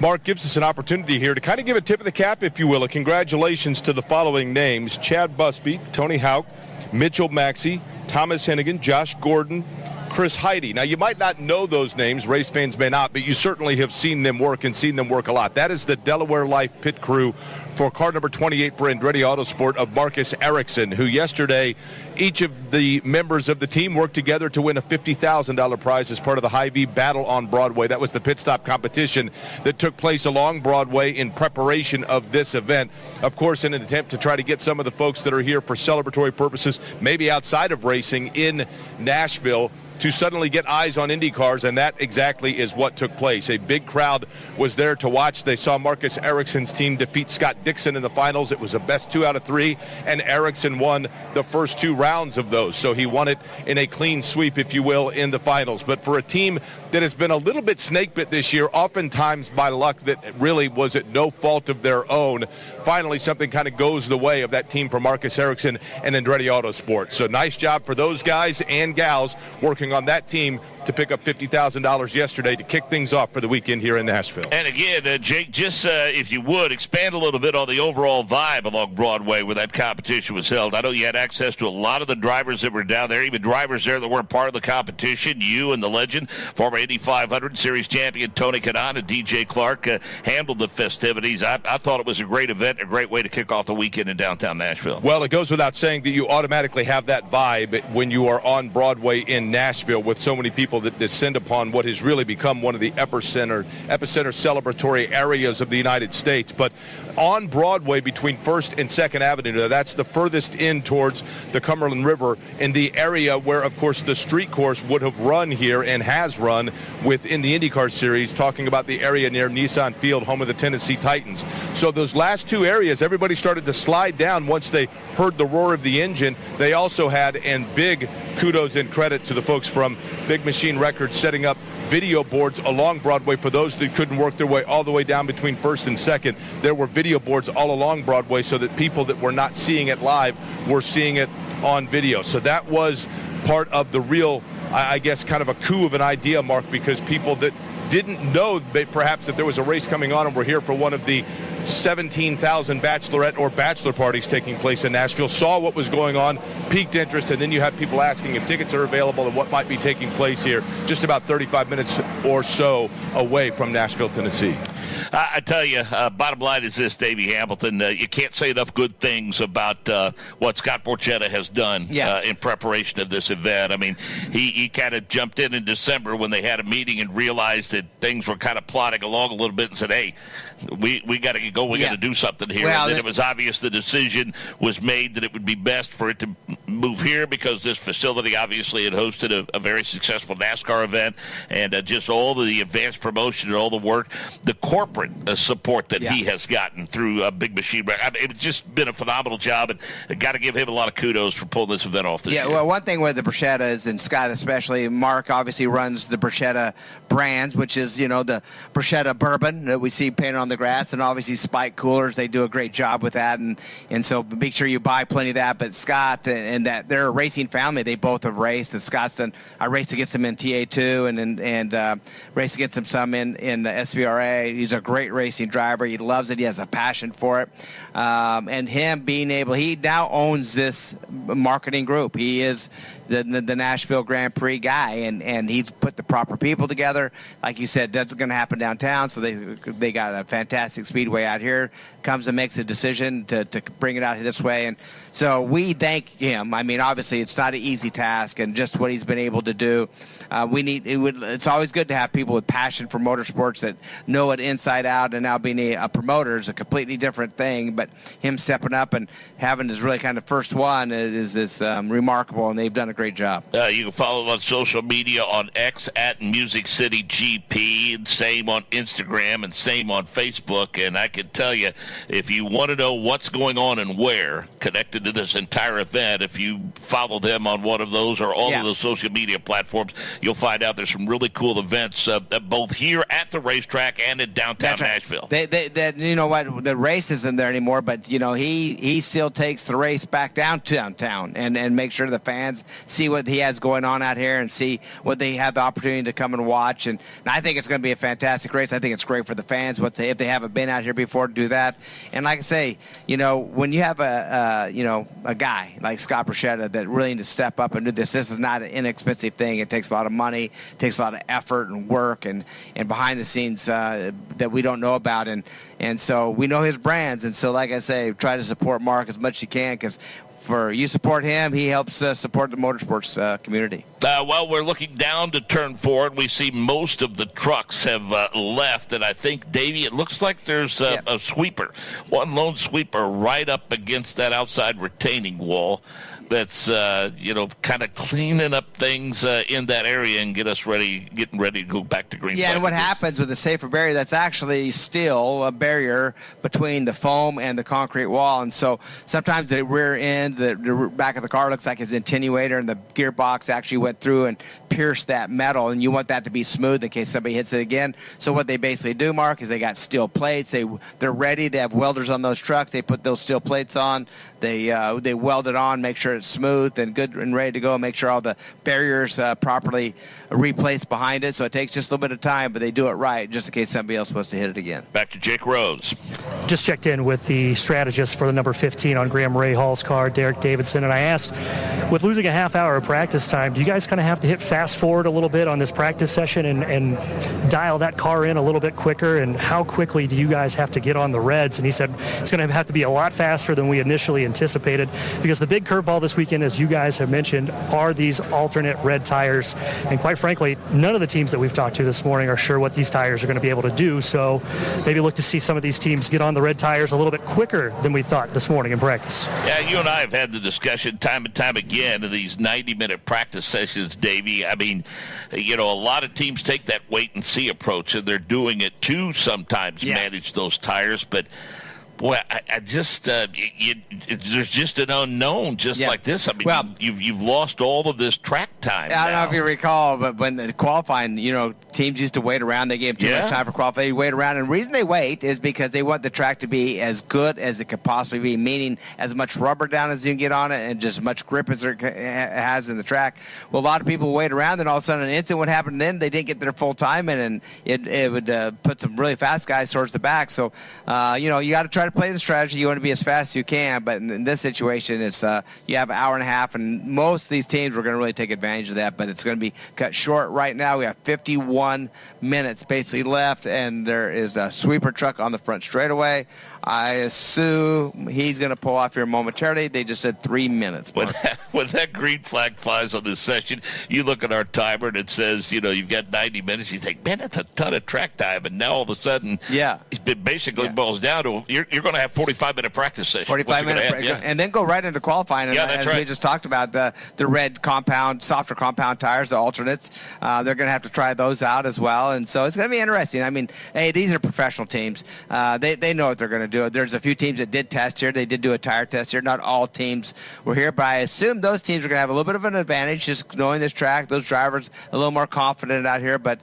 Mark gives us an opportunity here to kind of give a tip of the cap, if you will. A congratulations to the following names: Chad Busby, Tony Houck, Mitchell Maxey, Thomas Hennigan, Josh Gordon, Chris Heide. Now, you might not know those names. Race fans may not, but you certainly have seen them work and seen them work a lot. That is the Delaware Life pit crew for car number 28 for Andretti Autosport of Marcus Ericsson, who yesterday, each of the members of the team worked together to win a $50,000 prize as part of the Hy-Vee Battle on Broadway. That was the pit stop competition that took place along Broadway in preparation of this event. Of course, in an attempt to try to get some of the folks that are here for celebratory purposes, maybe outside of racing in Nashville, to suddenly get eyes on Indy cars, and that exactly is what took place. A big crowd was there to watch. They saw Marcus Ericsson's team defeat Scott Dixon in the finals. It was a best 2 out of 3, and Ericsson won the first 2 rounds of those. So he won it in a clean sweep, if you will, in the finals. But for a team that has been a little bit snake bit this year, oftentimes by luck that really was at no fault of their own, finally something kind of goes the way of that team for Marcus Ericsson and Andretti Autosport. So nice job for those guys and gals working on that team to pick up $50,000 yesterday to kick things off for the weekend here in Nashville. And again, Jake, just if you would, expand a little bit on the overall vibe along Broadway where that competition was held. I know you had access to a lot of the drivers that were down there, even drivers there that weren't part of the competition. You and the legend, former Indy 500 Series champion Tony Kanaan and DJ Clark handled the festivities. I thought it was a great event, a great way to kick off the weekend in downtown Nashville. Well, it goes without saying that you automatically have that vibe when you are on Broadway in Nashville with so many people that descend upon what has really become one of the epicenter celebratory areas of the United States. But on Broadway between 1st and 2nd Avenue, that's the furthest in towards the Cumberland River, in the area where, of course, the street course would have run here and has run within the IndyCar Series, talking about the area near Nissan Field, home of the Tennessee Titans. So those last 2 areas, everybody started to slide down once they heard the roar of the engine. They also had, and big kudos and credit to the folks from Big Machine Records, setting up video boards along Broadway for those that couldn't work their way all the way down between 1st and 2nd. There were video boards all along Broadway so that people that were not seeing it live were seeing it on video. So that was part of the real, I guess, kind of a coup of an idea, Mark, because people that didn't know perhaps that there was a race coming on and were here for one of the 17,000 bachelorette or bachelor parties taking place in Nashville, saw what was going on, piqued interest, and then you had people asking if tickets are available and what might be taking place here just about 35 minutes or so away from Nashville, Tennessee. I tell you, bottom line is this, Davey Hamilton. You can't say enough good things about what Scott Borchetta has done in preparation of this event. I mean, he kind of jumped in December when they had a meeting and realized that things were kind of plodding along a little bit and said, hey, we got to go. We got to do something here. Well, and then it was obvious the decision was made that it would be best for it to move here because this facility obviously had hosted a very successful NASCAR event, and just all the advanced promotion and all the work, the corporate support that he has gotten through Big Machine. I mean, it's just been a phenomenal job, and I got to give him a lot of kudos for pulling this event off this year. Well, one thing with the Borchettas, and Scott especially, Mark obviously runs the Borchetta brands, which is, the Borchetta bourbon that we see painted on the grass, and obviously Spike coolers. They do a great job with that, and so make sure you buy plenty of that. But Scott and that they're a racing family. They both have raced. And Scott's done. I raced against him in TA2 and raced against him some in the SVRA. He's a great racing driver. He loves it. He has a passion for it. And him being able, he now owns this marketing group. He is the Nashville Grand Prix guy, and he's put the proper people together. Like you said, that's going to happen downtown, so they got a fantastic speedway out here. Comes and makes a decision to bring it out this way, and so we thank him. I mean, obviously, it's not an easy task, and just what he's been able to do. It's always good to have people with passion for motorsports that know it inside out, and now being a promoter is a completely different thing, but him stepping up and having his really kind of first one is remarkable, and they've done a great job. You can follow him on social media on X at Music City GP, and same on Instagram and same on Facebook. And I can tell you, if you want to know what's going on and where connected to this entire event, if you follow them on one of those or all of those social media platforms, you'll find out there's some really cool events both here at the racetrack and in downtown Nashville. You know what? The race isn't there anymore, but he still takes the race back downtown and make sure the fans see what he has going on out here and see what they have the opportunity to come and watch. And I think it's going to be a fantastic race. I think it's great for the fans if they haven't been out here before to do that. And like I say, when you have a guy like Scott Borchetta that really needs to step up and do this is not an inexpensive thing. It takes a lot of money, it takes a lot of effort and work and behind the scenes that we don't know about. And so we know his brands. And so, like I say, try to support Mark as much as you can, because you support him, he helps support the motorsports community. Well, we're looking down to turn 4, and we see most of the trucks have left. And I think, Davey, it looks like there's a sweeper, one lone sweeper right up against that outside retaining wall that's, kind of cleaning up things in that area and getting ready to go back to green. Yeah, and what happens with the safer barrier, that's actually still a barrier between the foam and the concrete wall. And so sometimes the rear end, the back of the car looks like it's an attenuator, and the gearbox actually went through and pierced that metal, and you want that to be smooth in case somebody hits it again. So what they basically do, Mark, is they got steel plates. They're ready. They have welders on those trucks. They put those steel plates on. They weld it on, make sure it's smooth and good and ready to go, make sure all the barriers properly replaced behind it. So it takes just a little bit of time, but they do it right just in case somebody else wants to hit it again. Back to Jake Rose. Just checked in with the strategist for the number 15 on Graham Rahall's car, Derek Davidson, and I asked, with losing a half hour of practice time, do you guys kind of have to hit fast forward a little bit on this practice session and dial that car in a little bit quicker? And how quickly do you guys have to get on the reds? And he said it's going to have to be a lot faster than we initially anticipated, because the big curveball this weekend, as you guys have mentioned, are these alternate red tires. And quite frankly, none of the teams that we've talked to this morning are sure what these tires are going to be able to do. So maybe look to see some of these teams get on the red tires a little bit quicker than we thought this morning in practice. Yeah, you and I have had the discussion time and time again in these 90-minute practice sessions, Davey. I mean, a lot of teams take that wait-and-see approach, and they're doing it to sometimes manage those tires. But boy, I just there's just an unknown like this. I mean, you've lost all of this track time. I don't know if you recall, but when the qualifying, teams used to wait around. They gave too much time for qualifying. They wait around, and the reason they wait is because they want the track to be as good as it could possibly be, meaning as much rubber down as you can get on it and just as much grip as it has in the track. Well, a lot of people wait around, and all of a sudden an instant what happened then, they didn't get their full time in, and it would put some really fast guys towards the back. So, you got to try to play the strategy. You want to be as fast as you can, but in this situation, it's you have an hour and a half, and most of these teams are going to really take advantage of that, but it's going to be cut short. Right now, we have 51 minutes basically left, and there is a sweeper truck on the front straightaway. I assume he's going to pull off here momentarily. They just said 3 minutes. When that green flag flies on this session, you look at our timer and it says, you've got 90 minutes. You think, man, that's a ton of track time. And now all of a sudden, it basically boils down to you're going to have 45-minute practice session. 45-minute, and then go right into qualifying. And that's right. We just talked about the red compound, softer compound tires, the alternates. They're going to have to try those out as well. And so it's going to be interesting. I mean, hey, these are professional teams. They know what they're going to do. There's a few teams that did test here. They did do a tire test here. Not all teams were here, but I assume those teams are going to have a little bit of an advantage just knowing this track. Those drivers a little more confident out here. But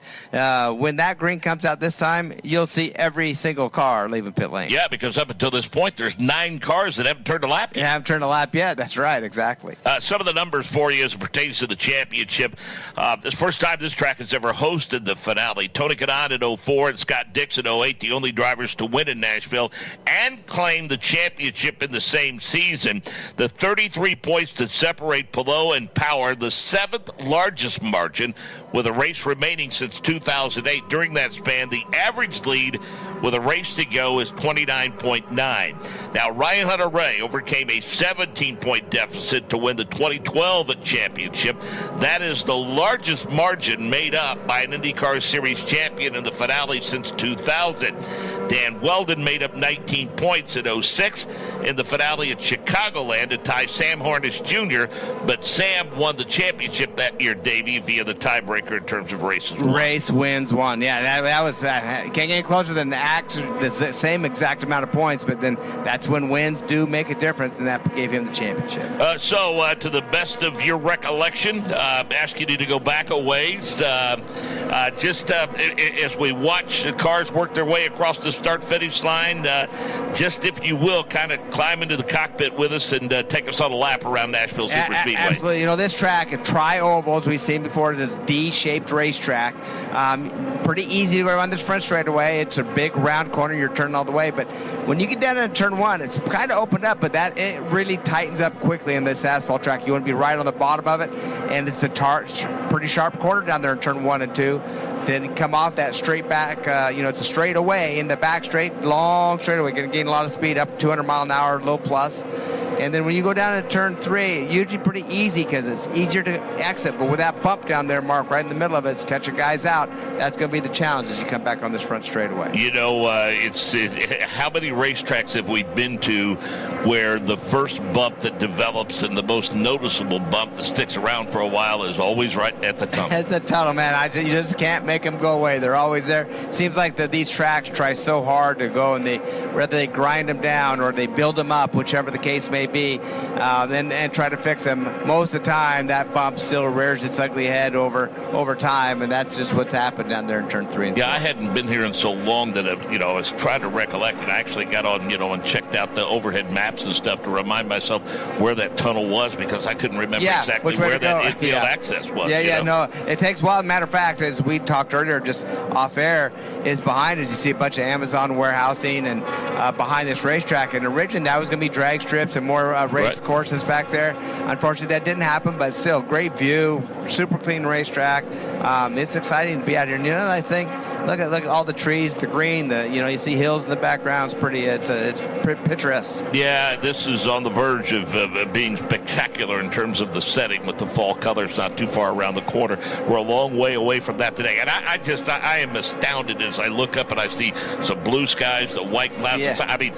when that green comes out this time, you'll see every single car leaving pit lane. Yeah, because up until this point, there's 9 cars that haven't turned a lap yet. Yeah, haven't turned a lap yet. That's right, exactly. Some of the numbers for you as it pertains to the championship. This first time this track has ever hosted the finale. Tony Kanaan in 2004 and Scott Dix in 2008, the only drivers to win in Nashville and claim the championship in the same season. The 33 points that separate Palou and Power, the 7th largest margin with a race remaining since 2008. During that span, the average lead with a race to go is 29.9. Now, Ryan Hunter-Reay overcame a 17-point deficit to win the 2012 championship. That is the largest margin made up by an IndyCar Series champion in the finale since 2000. Dan Weldon made up 19 points in 2006 in the finale at Chicagoland to tie Sam Hornish Jr., but Sam won the championship that year, Davey, via the tiebreaker in terms of races won. Race wins one. Yeah, that was can't get any closer than the same exact amount of points, but then that's when wins do make a difference, and that gave him the championship. So to the best of your recollection, asking you to go back a ways, just as we watch the cars work their way across the start-finish line, just if you will, kind of climb into the cockpit with us and take us on a lap around Nashville Super Speedway. Absolutely. This track, a tri-oval, as we've seen before, this D-shaped racetrack. Pretty easy to go around this front straightaway. It's a big round corner. You're turning all the way. But when you get down into turn 1, it's kind of opened up, but it really tightens up quickly in this asphalt track. You want to be right on the bottom of it, and it's a pretty sharp corner down there in turn 1 and 2. Then come off that straight back, it's a straight away in the back straight, long straightaway, going to gain a lot of speed, up 200 mile an hour, low plus. And then when you go down to turn 3, usually pretty easy because it's easier to exit. But with that bump down there, Mark, right in the middle of it, it's catching guys out. That's going to be the challenge as you come back on this front straightaway. How many racetracks have we been to where the first bump that develops and the most noticeable bump that sticks around for a while is always right at the tunnel? At the tunnel, man. You just can't make them go away. They're always there. Seems like these tracks try so hard to go, and whether they grind them down or they build them up, whichever the case may be, and try to fix them. Most of the time, that bump still rears its ugly head over time, and that's just what's happened down there in turn 3. And 4. I hadn't been here in so long that I was trying to recollect, and I actually got on, and checked out the overhead maps and stuff to remind myself where that tunnel was, because I couldn't remember exactly where that infield access was. No, it takes a while. Matter of fact, as we talked earlier, just off air, is behind us. You see a bunch of Amazon warehousing and behind this racetrack, and originally that was going to be drag strips and more race courses back there. Unfortunately, that didn't happen, but still, great view, super clean racetrack. It's exciting to be out here. And I think, look at all the trees, the green, you see hills in the background. It's pretty picturesque. Yeah, this is on the verge of being spectacular in terms of the setting with the fall colors not too far around the corner. We're a long way away from that today, and I am astounded as I look up and I see some blue skies, the white clouds. Yeah. I mean,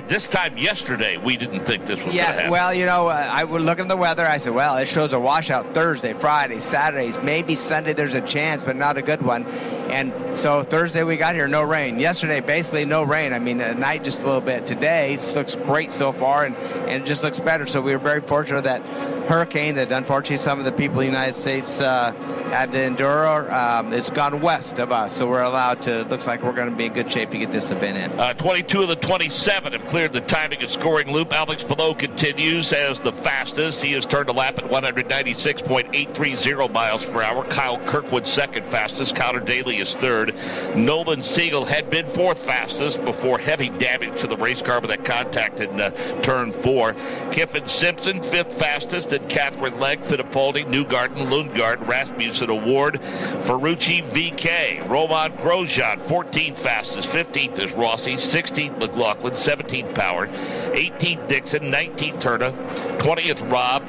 this time yesterday we didn't think this was going to happen. Well, I would look at the weather. I said, well, it shows a washout Thursday, Friday, Saturdays, maybe Sunday. There's a chance, but not a good one. And so Thursday we got here, no rain. Yesterday, basically no rain. I mean, at night just a little bit. Today, it looks great so far, and it just looks better. So we were very fortunate that hurricane that unfortunately some of the people in the United States had to endure. It's gone west of us, so we're allowed to. Looks like we're going to be in good shape to get this event in. 22 of the 27 have cleared the timing and scoring loop. Alex Palou continues as the fastest. He has turned a lap at 196.830 miles per hour. Kyle Kirkwood second fastest. Connor Daly is third. Nolan Siegel had been fourth fastest before heavy damage to the race car with that contact in turn 4. Kiffin Simpson fifth fastest, and Catherine Legg, Fittipaldi, Newgarden, Lundgaard, Rasmussen, Award, Ferrucci, VK, Roman Grosjean 14th fastest, 15th is Rossi, 16th McLaughlin, 17th Power, 18th Dixon, 19th Turner, 20th Robb.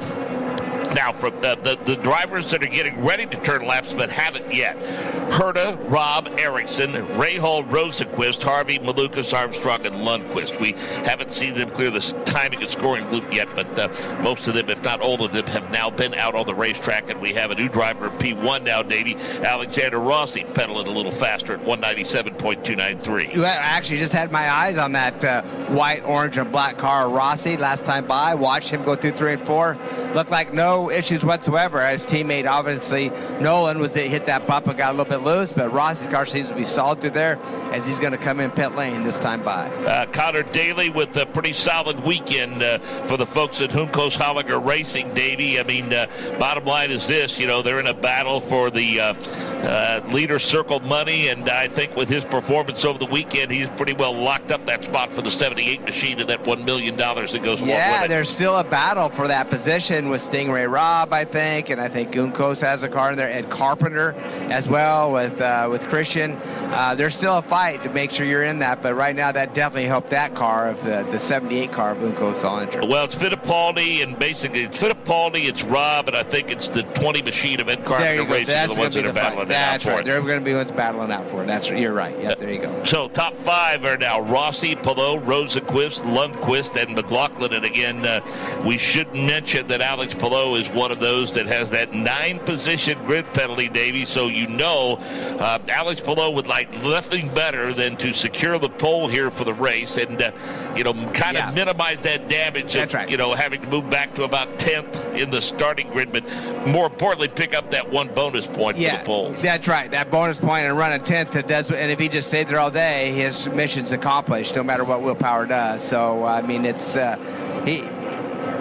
Now, from the drivers that are getting ready to turn laps but haven't yet: Herta, Robb, Erickson, Rahal, Rosenquist, Harvey, Malukas, Armstrong, and Lundquist. We haven't seen them clear the timing and scoring loop yet, but most of them, if not all of them, have now been out on the racetrack, and we have a new driver in P1 now, Davey. Alexander Rossi pedaling a little faster at 197.293. I actually just had my eyes on that white, orange, and black car Rossi last time by. Watched him go through 3 and 4. Looked like no issues whatsoever. His teammate, obviously, Nolan, hit that bump and got a little bit loose, but Rossi's car seems to be solid through there as he's going to come in pit lane this time by. Connor Daly with a pretty solid weekend for the folks at Juncos Holliger Racing, Davey. I mean, bottom line is this, they're in a battle for the leader circle money, and I think with his performance over the weekend, he's pretty well locked up that spot for the 78 machine and that $1 million that goes along with it. Yeah, there's still a battle for that position with Stingray Robb, I think, and I think Juncos has a car in there, Ed Carpenter as well with Christian. There's still a fight to make sure you're in that, but right now that definitely helped that car of the 78 car of Juncos Hollinger. Well, it's Fittipaldi, and basically it's Fittipaldi, it's Robb, and I think it's the 20 machine of Ed Carpenter Racing. That's the ones that are battling That's out right. for it. They're going to be ones battling out for it. That's right. You're right. Yep, there you go. So top 5 are now Rossi, Palou, Rosenquist, Lundquist, and McLaughlin. And again, we should mention that Alex Palou is one of those that has that 9-position grid penalty, Davey. So Alex Palou would like nothing better than to secure the pole here for the race and kind of minimize that damage. That's right. Having to move back to about 10th in the starting grid, but more importantly, pick up that one bonus point for the pole. That's right. That bonus point and run a 10th, and if he just stayed there all day, his mission's accomplished, no matter what willpower does. So I mean, it's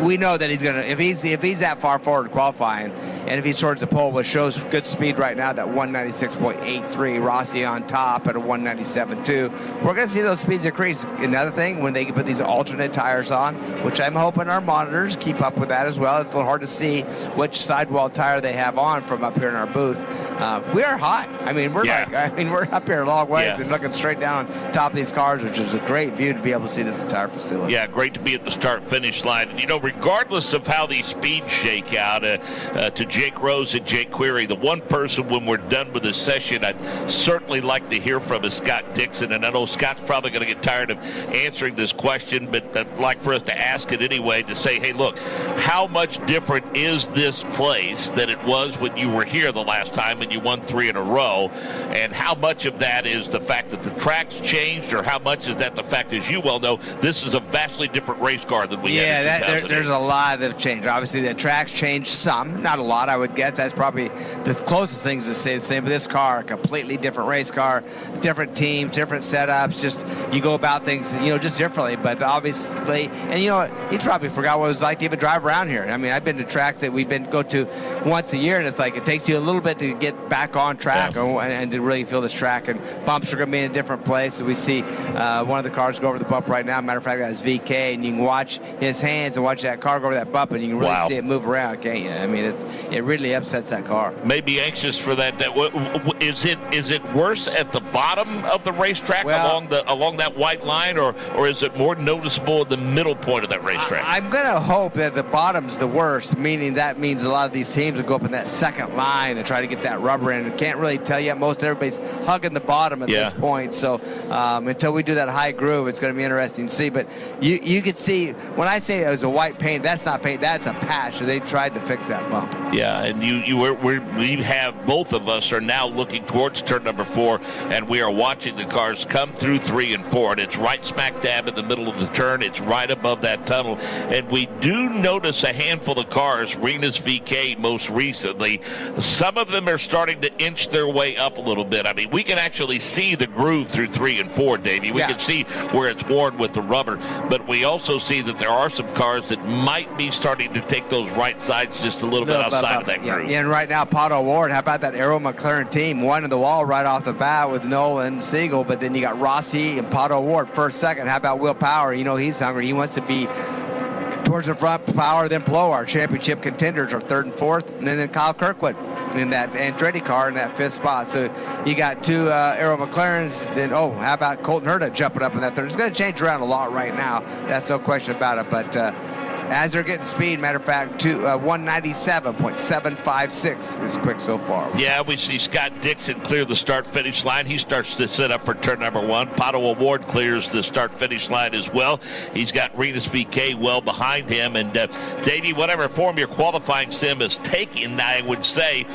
we know that he's gonna, if he's that far forward qualifying, and if he towards the pole, which shows good speed right now, that 196.83, Rossi on top at a 197.2, we're going to see those speeds increase. Another thing, when they put these alternate tires on, which I'm hoping our monitors keep up with that as well. It's a little hard to see which sidewall tire they have on from up here in our booth. We are high. I mean, we're up here a long ways and looking straight down on top of these cars, which is a great view to be able to see this entire facility. Yeah, great to be at the start-finish line. And, regardless of how these speeds shake out, to Jake Rose and Jake Query, the one person when we're done with this session I'd certainly like to hear from is Scott Dixon. And I know Scott's probably going to get tired of answering this question, but I'd like for us to ask it anyway, to say, hey, look, how much different is this place than it was when you were here the last time and you won 3 in a row? And how much of that is the fact that the track's changed, or how much is that the fact, as you well know, this is a vastly different race car than we had in 2008? There's a lot that have changed. Obviously, the track's changed some, not a lot, I would guess. That's probably the closest things to stay the same. But this car, a completely different race car, different teams, different setups. Just you go about things, just differently. But obviously, and you probably forgot what it was like to even drive around here. I mean, I've been to tracks that we've go to once a year, and it's like it takes you a little bit to get back on track and to really feel this track. And bumps are going to be in a different place. So we see one of the cars go over the bump right now. Matter of fact, that's VK, and you can watch his hands and watch that car go over that bump, and you can really see it move around, can't you? I mean, it really upsets that car. Maybe anxious for that. Is it worse at the bottom of the racetrack along that white line, or is it more noticeable at the middle point of that racetrack? I'm going to hope that the bottom's the worst, meaning that means a lot of these teams will go up in that second line and try to get that rubber in. I can't really tell yet. Most everybody's hugging the bottom at this point. So until we do that high groove, it's going to be interesting to see. But you could see, when I say it was a white paint, that's not paint, that's a patch. So they tried to fix that bump. Yeah, and we have, both of us are now looking towards turn number 4, and we are watching the cars come through 3 and 4, and it's right smack dab in the middle of the turn. It's right above that tunnel, and we do notice a handful of cars, Renus VK most recently. Some of them are starting to inch their way up a little bit. I mean, we can actually see the groove through 3 and 4, Davey. We can see where it's worn with the rubber, but we also see that there are some cars that might be starting to take those right sides just a little bit outside of that groove. Yeah, and right now, Pato Ward, how about that Arrow McLaren team? One in the wall right off the bat with Nolan Siegel, but then you got Rossi and Pato Ward first, second. How about Will Power? You know he's hungry. He wants to be towards the front. Power, then Plo, our championship contenders, are 3rd and 4th, and then Kyle Kirkwood in that Andretti car in that 5th spot. So you got 2 Arrow McLarens. Then, how about Colton Herta jumping up in that 3rd? It's going to change around a lot right now. That's no question about it. But as they're getting speed, matter of fact, 197.756 is quick so far. Yeah, we see Scott Dixon clear the start-finish line. He starts to set up for turn number 1. Pato Ward clears the start-finish line as well. He's got Renus VK well behind him. And, Davey, whatever form your qualifying sim is taking, I would say,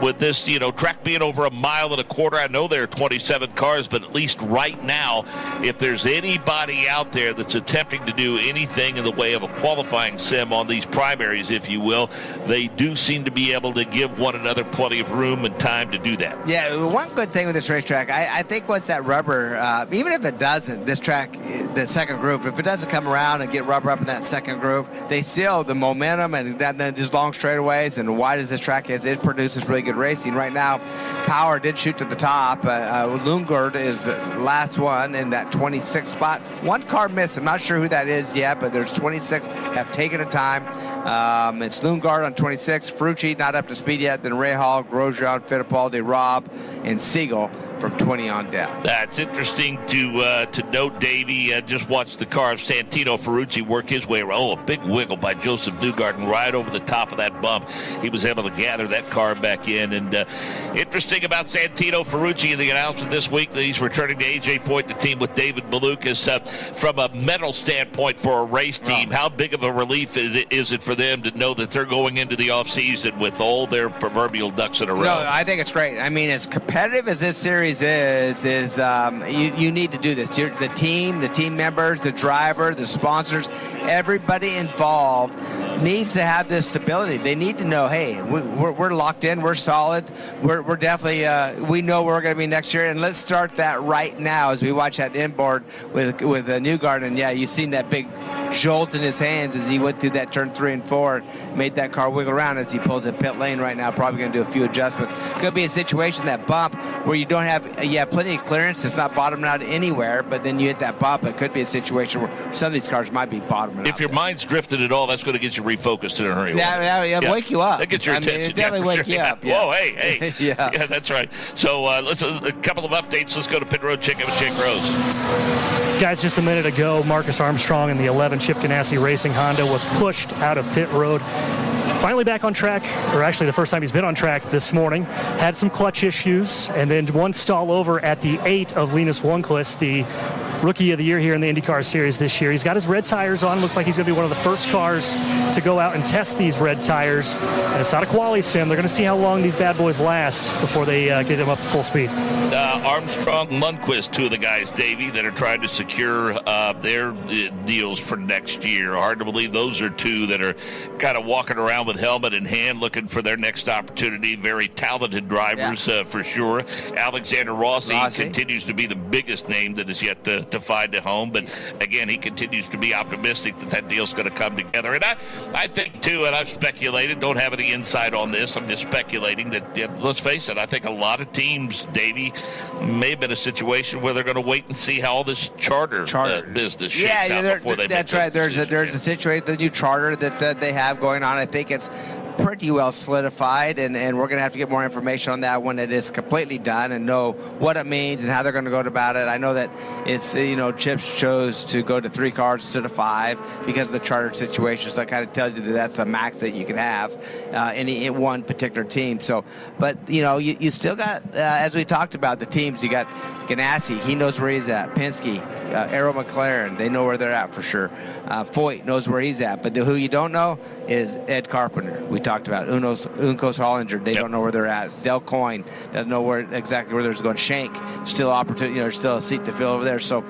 with this, track being over 1.25 miles, I know there are 27 cars, but at least right now, if there's anybody out there that's attempting to do anything in the way of a qualifying sim on these primaries, if you will, they do seem to be able to give one another plenty of room and time to do that. Yeah, one good thing with this racetrack, I think once that rubber, even if it doesn't, this track, the second groove, if it doesn't come around and get rubber up in that second groove, they still, the momentum and then these long straightaways and wide as this track is, it produces really good racing. Right now, Power did shoot to the top. Lundgaard is the last one in that 26th spot. One car missed. I'm not sure who that is yet, but there's 26 have taken a time. It's Lundgaard on 26, Ferrucci not up to speed yet, then Rahal, Grosjean, Fittipaldi, Robb, and Siegel from 20 on down. That's interesting to note, Davey. Just watch the car of Santino Ferrucci work his way around. Oh, a big wiggle by Joseph Newgarden right over the top of that bump. He was able to gather that car back in. And interesting about Santino Ferrucci, the announcement this week that he's returning to A.J. Foyt, the team with David Malukas. From a mental standpoint for a race team, how big of a relief is it for them to know that they're going into the offseason with all their proverbial ducks in a row? No, I think it's great. I mean, as competitive as this series is you need to do this. The team members, the driver, the sponsors, everybody involved needs to have this stability. They need to know, hey, we're locked in, we're solid, we're definitely, we know where we're going to be next year, and let's start that right now as we watch that inboard with Newgarden. And yeah, you've seen that big jolt in his hands as he went through that turn 3 and 4, made that car wiggle around as he pulls the pit lane right now, probably going to do a few adjustments. Could be a situation, that bump, where you don't have, plenty of clearance, it's not bottoming out anywhere, but then you hit that bump. It could be a situation where some of these cars might be bottoming out. If your mind's drifted at all, that's going to get you refocused in a hurry. Yeah, wake you up. That gets your attention. It definitely wake you up. Yeah. Whoa, hey. Yeah, that's right. So let's a couple of updates. Let's go to pit road, check in with Jake Rose. Guys, just a minute ago, Marcus Armstrong in the 11 Chip Ganassi Racing Honda was pushed out of pit road. Finally back on track, or actually the first time he's been on track this morning. Had some clutch issues, and then one stall over at the 8 of Linus Lundqvist, the Rookie of the Year here in the IndyCar Series this year. He's got his red tires on. Looks like he's going to be one of the first cars to go out and test these red tires. And it's not a quali sim. They're going to see how long these bad boys last before they get them up to full speed. Armstrong, Lundqvist, two of the guys, Davey, that are trying to secure their deals for next year. Hard to believe those are two that are kind of walking around with helmet in hand looking for their next opportunity. Very talented drivers, for sure. Alexander Rossi continues to be the biggest name that is yet to find a home, but again, he continues to be optimistic that deal's going to come together. And I think too, and I've speculated, don't have any insight on this, I'm just speculating that, let's face it, I think a lot of teams, Davey, may have been a situation where they're going to wait and see how all this charter business shakes out before they that's right. There's a situation, the new charter that they have going on. I think it's pretty well solidified, and we're going to have to get more information on that when it is completely done and know what it means and how they're going to go about it. I know that it's, Chips chose to go to 3 cars instead of 5 because of the charter situation, so that kind of tells you that that's the max that you can have in one particular team. So, but, you still got, as we talked about, the teams. You got Ganassi, he knows where he's at. Penske, Arrow McLaren, they know where they're at for sure. Foyt knows where he's at. But who you don't know is Ed Carpenter. We talked about Uncos Hollinger. They don't know where they're at. Del Coyne doesn't know exactly where they're going. Shank, still opportunity, still a seat to fill over there. So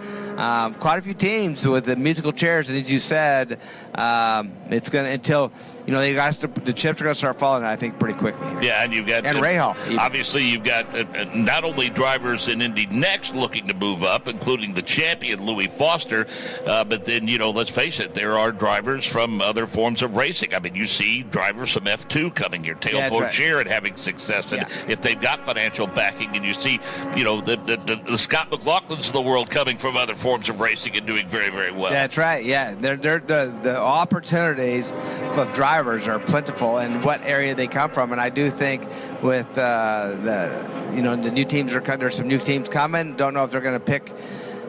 quite a few teams with the musical chairs, and as you said, it's going to until the chips are going to start falling, I think, pretty quickly here. Yeah, and you've got Rahal. Obviously, you've got not only drivers in Indy Next looking to move up, including the champion Louis Foster, but then let's face it, there are drivers from other forms of racing. I mean, you see drivers from F2 coming here, Tail Pocher, and having success, and if they've got financial backing, and you see the Scott McLaughlins of the world coming from other forms of racing and doing very, very well. That's right. Yeah, the opportunities of drivers are plentiful, and what area they come from. And I do think with the new teams there's some new teams coming. Don't know if they're going to pick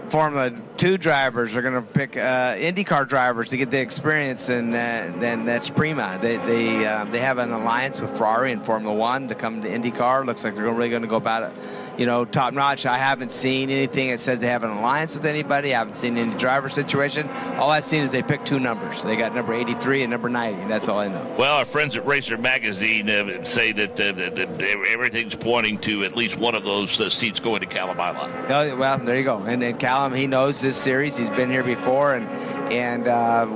Formula 2 drivers. They're going to pick IndyCar drivers to get the experience, and then that's prima. They have an alliance with Ferrari and Formula 1 to come to IndyCar. Looks like they're really going to go about it top notch. I haven't seen anything that says they have an alliance with anybody. I haven't seen any driver situation. All I've seen is they picked 2 numbers. They got number 83 and number 90, and that's all I know. Well, our friends at Racer Magazine say that everything's pointing to at least one of those seats going to Callum Ilott. Oh, well, there you go. And Callum, he knows this series. He's been here before, and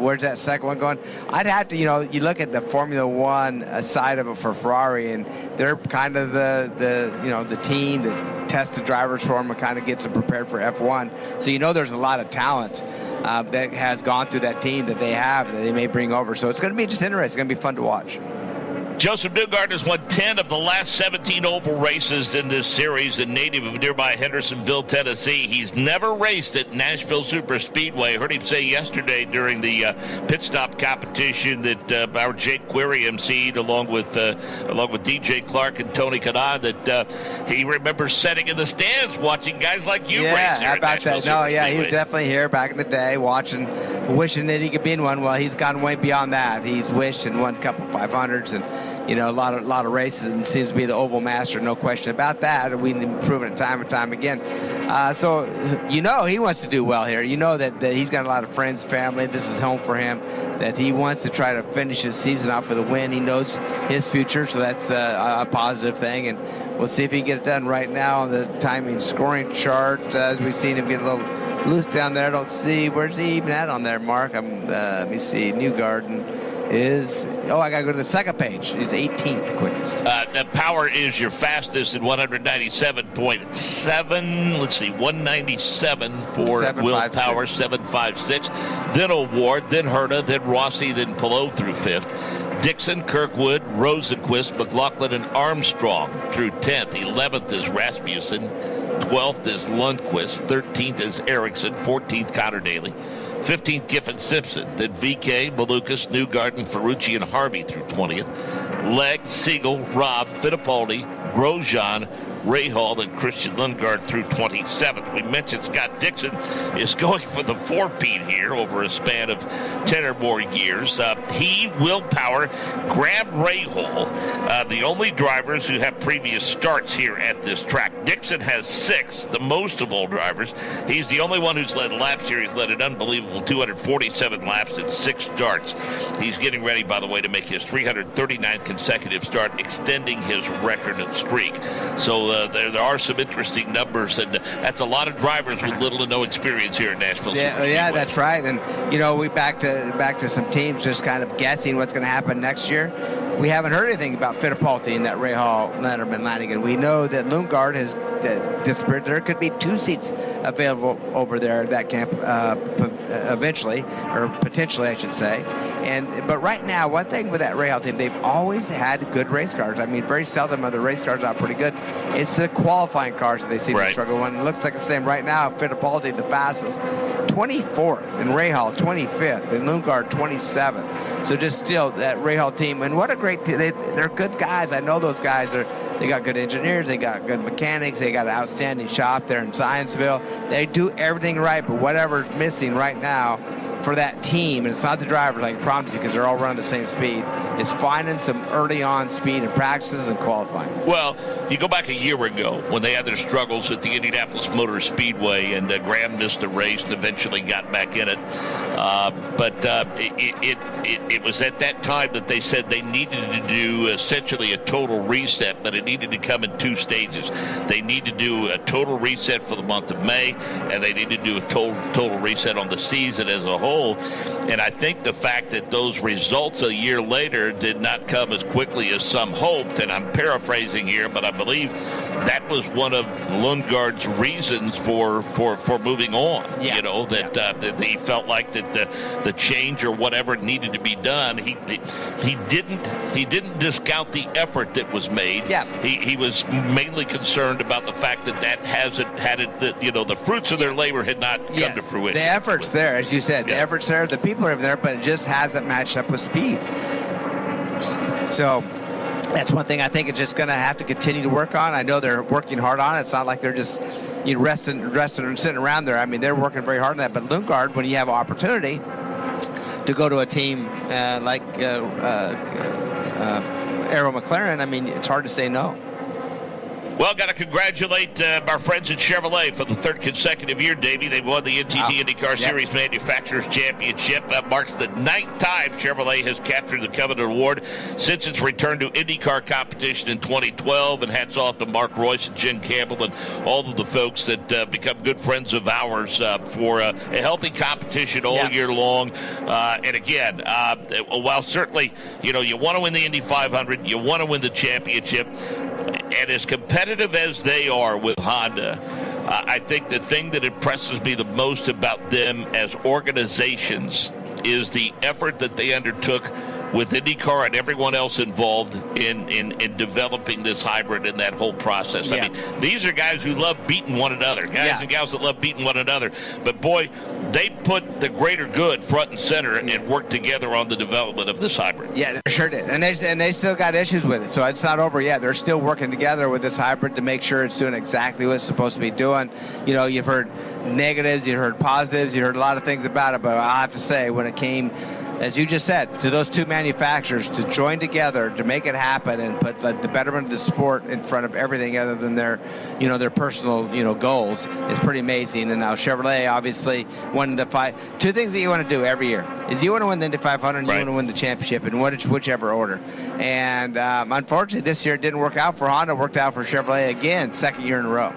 where's that second one going? I'd have to, you look at the Formula 1 side of it for Ferrari, and they're kind of the team that tests the drivers for them and kind of gets them prepared for F1. So there's a lot of talent that has gone through that team that they have that they may bring over. So it's going to be just interesting. It's going to be fun to watch. Joseph Newgarden has won 10 of the last 17 oval races in this series, a native of nearby Hendersonville, Tennessee. He's never raced at Nashville Superspeedway. Heard him say yesterday during the pit stop competition that our Jake Query emceed along with DJ Clark and Tony Kanaan, that he remembers sitting in the stands watching guys like you race here how at about Nashville that? No, Superspeedway. he was definitely here back in the day watching, wishing that he could be in one. Well, he's gone way beyond that. He's wished and won a couple 500s and a lot of races, and seems to be the oval master, no question about that. We've proven it time and time again. So he wants to do well here. That he's got a lot of friends, family. This is home for him. That he wants to try to finish his season off with a win. He knows his future, so that's a positive thing. And we'll see if he can get it done. Right now on the timing scoring chart, as we've seen him get a little loose down there. I don't see, where's he even at on there, Mark? Let me see. Newgarden is, I gotta go to the second page. He's 18th quickest. The Power is your fastest at 197.7. Let's see, 197 for Will Power, 7.56. Then O'Ward, then Herta, then Rossi, then Palou through 5th. Dixon, Kirkwood, Rosenquist, McLaughlin, and Armstrong through 10th. 11th is Rasmussen. 12th is Lundquist. 13th is Erickson. 14th, Connor Daly. 15th, Giffen Simpson. Then VK, Malukas, Newgarden, Ferrucci, and Harvey through 20th. Legg, Siegel, Robb, Fittipaldi, Grosjean, Rahal, and Christian Lundgaard through 27th. We mentioned Scott Dixon is going for the 4-peat here over a span of 10 or more years. He, Will Power, Graham Rahal, the only drivers who have previous starts here at this track. Dixon has 6, the most of all drivers. He's the only one who's led laps here. He's led an unbelievable 247 laps in 6 starts. He's getting ready, by the way, to make his 339th consecutive start, extending his record and streak. So there are some interesting numbers, and that's a lot of drivers with little to no experience here in Nashville. Yeah, that's right. And we back to some teams just kind of guessing what's going to happen next year. We haven't heard anything about Fittipaldi and that Rahal, Letterman, Lanigan. We know that Lundgaard has disappeared. There could be 2 seats available over there at that camp eventually, or potentially, I should say. But right now, one thing with that Rahal team, they've always had good race cars. I mean, very seldom are the race cars out pretty good. It's the qualifying cars that they seem to struggle with. It looks like the same right now. Fittipaldi, the fastest, 24th, and Rahal 25th, and Lundgaard 27th. So just still that Rahal team, and what a great team. They're good guys. I know those guys they got good engineers, they got good mechanics, they got an outstanding shop there in Zionsville. They do everything right, but whatever's missing right now for that team, and it's not the drivers, I can promise you, because they're all running the same speed, is finding some early on speed in practices and qualifying. Well, you go back a year ago when they had their struggles at the Indianapolis Motor Speedway, and Graham missed the race and eventually got back in it. But it was at that time that they said they needed to do essentially a total reset, but it needed to come in 2 stages. They need to do a total reset for the month of May, and they need to do a total reset on the season as a whole. And I think the fact that those results a year later did not come as quickly as some hoped, and I'm paraphrasing here, but I believe that was one of Lundgaard's reasons for moving on. Yeah. You know, that he felt like that the change or whatever needed to be done. He didn't discount the effort that was made. Yeah. He was mainly concerned about the fact that hasn't had it, the fruits of their labor had not come to fruition. The effort's there, as you said. The effort's there. The people are there, but it just hasn't matched up with speed. So that's one thing I think it's just going to have to continue to work on. I know they're working hard on it. It's not like they're just resting and sitting around there. I mean, they're working very hard on that. But Lundgaard, when you have an opportunity to go to a team like Arrow McLaren, I mean, it's hard to say no. Well, got to congratulate our friends at Chevrolet for the 3rd consecutive year, Davey. They won the NTT IndyCar Series Manufacturers Championship. That marks the 9th time Chevrolet has captured the coveted award since its return to IndyCar competition in 2012. And hats off to Mark Royce and Jen Campbell and all of the folks that become good friends of ours for a healthy competition all year long. And again, while certainly, you want to win the Indy 500, you want to win the championship. And as competitive as they are with Honda, I think the thing that impresses me the most about them as organizations is the effort that they undertook with IndyCar and everyone else involved in developing this hybrid and that whole process. Yeah. I mean, these are guys who love beating one another, guys and gals that love beating one another. But boy, they put the greater good front and center and worked together on the development of this hybrid. Yeah, they sure did. And they still got issues with it, so it's not over yet. They're still working together with this hybrid to make sure it's doing exactly what it's supposed to be doing. You've heard negatives, you've heard positives, you heard a lot of things about it, but I have to say, when it came, as you just said, to those 2 manufacturers to join together to make it happen and put the betterment of the sport in front of everything other than their personal, goals is pretty amazing. And now Chevrolet obviously won the 2 things that you want to do every year is you want to win the Indy 500 and you want to win the championship in whichever order. And unfortunately, this year it didn't work out for Honda. It worked out for Chevrolet again, 2nd year in a row.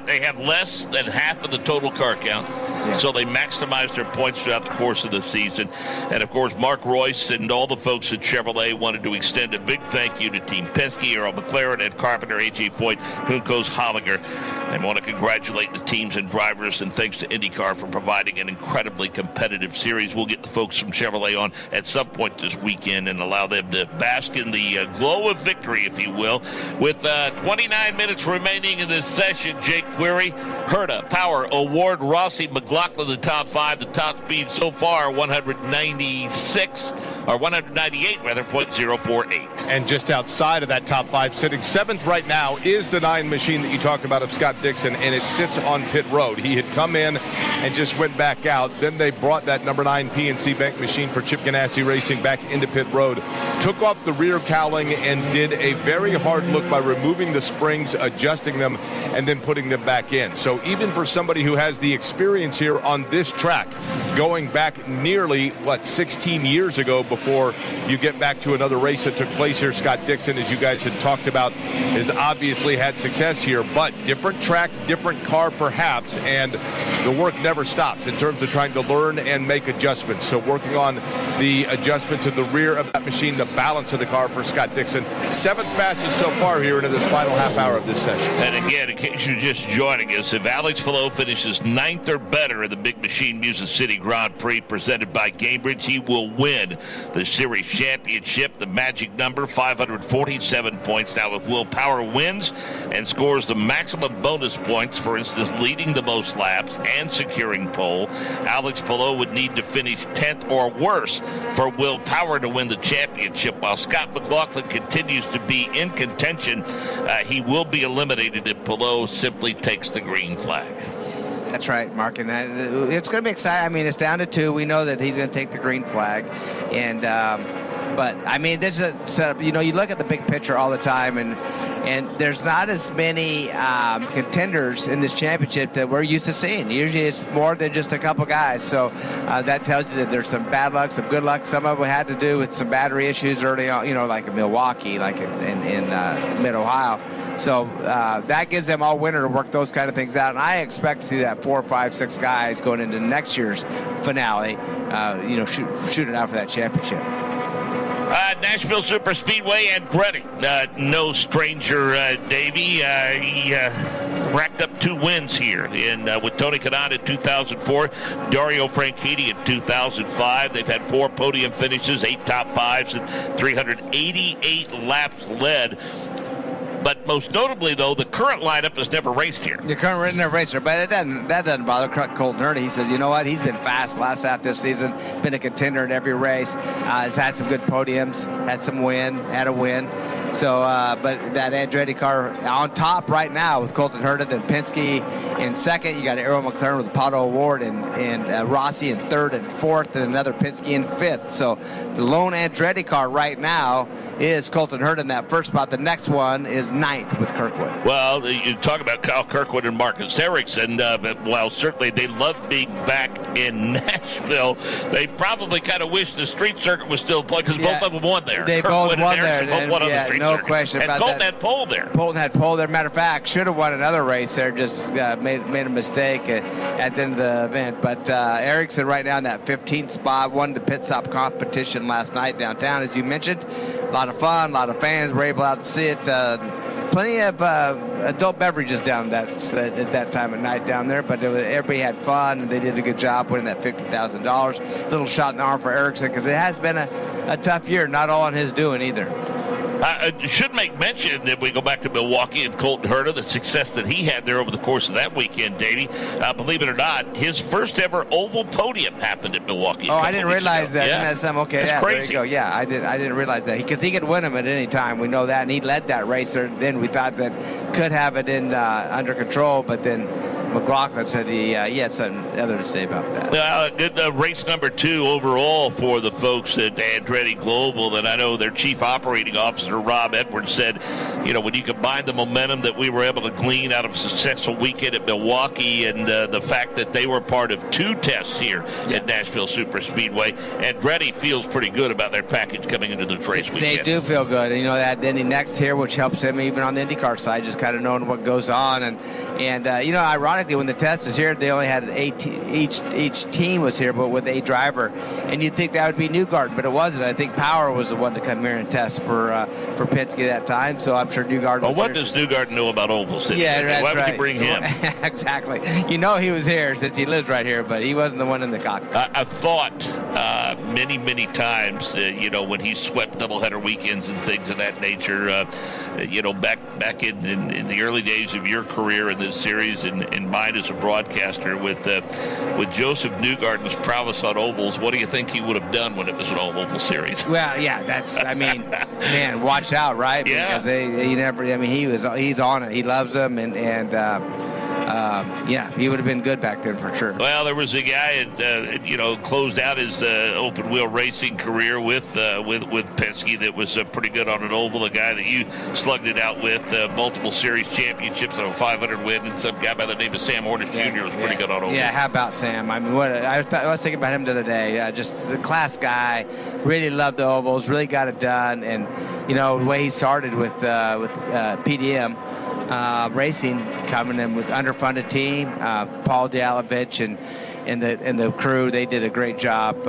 They have less than half of the total car count, so they maximized their points throughout the course of the season. And, of course, Mark Royce and all the folks at Chevrolet wanted to extend a big thank you to Team Penske, Earl McLaren, Ed Carpenter, A.J. Foyt, Juncos Holliger. And want to congratulate the teams and drivers, and thanks to IndyCar for providing an incredibly competitive series. We'll get the folks from Chevrolet on at some point this weekend and allow them to bask in the glow of victory, if you will. With 29 minutes remaining in this session, Jake Query, Herta, Power, Award, Rossi, McLaughlin, the top 5. The top speed so far, 198, 0.048. And just outside of that top 5, sitting 7th right now, is the 9 machine that you talked about of Scott Dixon, and it sits on pit road. He had come in and just went back out. Then they brought that number 9 PNC Bank machine for Chip Ganassi Racing back into pit road, took off the rear cowling, and did a very hard look by removing the springs, adjusting them, and then putting them back in. So even for somebody who has the experience here on this track, going back nearly, 16 years ago before you get back to another race that took place here, Scott Dixon, as you guys had talked about, has obviously had success here, but different track, different car perhaps, and the work never stops in terms of trying to learn and make adjustments. So working on the adjustment to the rear of that machine, the balance of the car for Scott Dixon. 7th fastest so far here into this final half hour of this session. And again, in case you're just joining us, if Alex Palou finishes 9th or better in the Big Machine Music City Grand Prix presented by Cambridge, he will win the series championship. The magic number, 547 points. Now, if Will Power wins and scores the maximum bonus points, for instance, leading the most laps and securing pole, Alex Palou would need to finish 10th or worse for Will Power to win the championship. While Scott McLaughlin continues to be in contention, he will be eliminated if Palou simply takes the green flag. That's right, Mark, and it's going to be exciting. I mean, it's down to 2. We know that he's going to take the green flag, and But I mean, there's a setup. You know, you look at the big picture all the time, and there's not as many contenders in this championship that we're used to seeing. Usually, it's more than just a couple guys. So that tells you that there's some bad luck, some good luck. Some of it had to do with some battery issues early on. You know, like in Milwaukee, like in Mid-Ohio. So that gives them all winter to work those kind of things out. And I expect to see that 4, 5, 6 guys going into next year's finale, shoot it out for that championship. Nashville Superspeedway, Andretti, no stranger, Davey. He racked up 2 wins here with Tony Kanaan in 2004, Dario Franchitti in 2005. They've had 4 podium finishes, 8 top 5s, and 388 laps led. But most notably, though, the current lineup has never raced here. The current never raced here, but that doesn't bother Colton Herta. He says, you know what, he's been fast last half this season, been a contender in every race, has had some good podiums, had a win. So, but that Andretti car on top right now with Colton Herta, then Penske in second. You got Arrow McLaren with the Pato Award, and Rossi in third and fourth, and another Penske in fifth. So the lone Andretti car right now is Colton Herta in that first spot. The next one is ninth with Kirkwood. Well, you talk about Kyle Kirkwood and Marcus Ericsson. While certainly they love being back in Nashville, they probably kind of wish the street circuit was still played because both of them won there. They Kirkwood both won there. Both won on the street no circuit. question and about Colton that. had pole there. Colton had pole there. Matter of fact, should have won another race there. Just made a mistake at the end of the event. But Ericsson right now in that 15th spot, won the pit stop competition last night downtown, as you mentioned. A lot of fun, a lot of fans were able out to see it. Plenty of adult beverages down at that time of night down there, but everybody had fun, and they did a good job winning that $50,000. Little shot in the arm for Ericsson because it has been a tough year, not all on his doing either. I should make mention that we go back to Milwaukee and Colton Herta, the success that he had there over the course of that weekend, Davey. Believe it or not, his first ever oval podium happened at Milwaukee. Oh, I didn't realize that. Yeah. Okay, That's crazy. There you go. Yeah, I didn't realize that because he could win them at any time. We know that, and he led that race. Then we thought that could have it in under control, but then McLaughlin said he had something other to say about that. Good race number 2 overall for the folks at Andretti Global. And I know their chief operating officer, Rob Edwards, said, when you combine the momentum that we were able to glean out of a successful weekend at Milwaukee and the fact that they were part of 2 tests here at Nashville Superspeedway, Andretti feels pretty good about their package coming into this race weekend. They do feel good. And, that then he next here, which helps him even on the IndyCar side, just kind of knowing what goes on. And ironically, when the test was here, they only had each team was here, but with a driver, and you'd think that would be Newgarden, but it wasn't. I think Power was the one to come here and test for Penske that time, so I'm sure Newgarden was what here. Does Newgarden know about ovals? Yeah, that's Why would right. you bring him? Exactly. He was here since he lives right here, but he wasn't the one in the cockpit. I've thought many times, when he swept doubleheader weekends and things of that nature, back in the early days of your career in this series and mine as a broadcaster with Joseph Newgarden's prowess on ovals, what do you think he would have done when it was an all-oval series? Well, yeah, man, watch out, right? Yeah. Because he's on it. He loves them, and he would have been good back then for sure. Well, there was a guy that closed out his open wheel racing career with Penske that was pretty good on an oval. A guy that you slugged it out with, multiple series championships on a 500 win, and some guy by the name of Sam Hornish Jr. was pretty good on oval. Yeah, how about Sam? I mean, I was thinking about him the other day. Just a class guy, really loved the ovals, really got it done, and the way he started with PDM. Racing, coming in with underfunded team, Paul Dialovich and the crew, they did a great job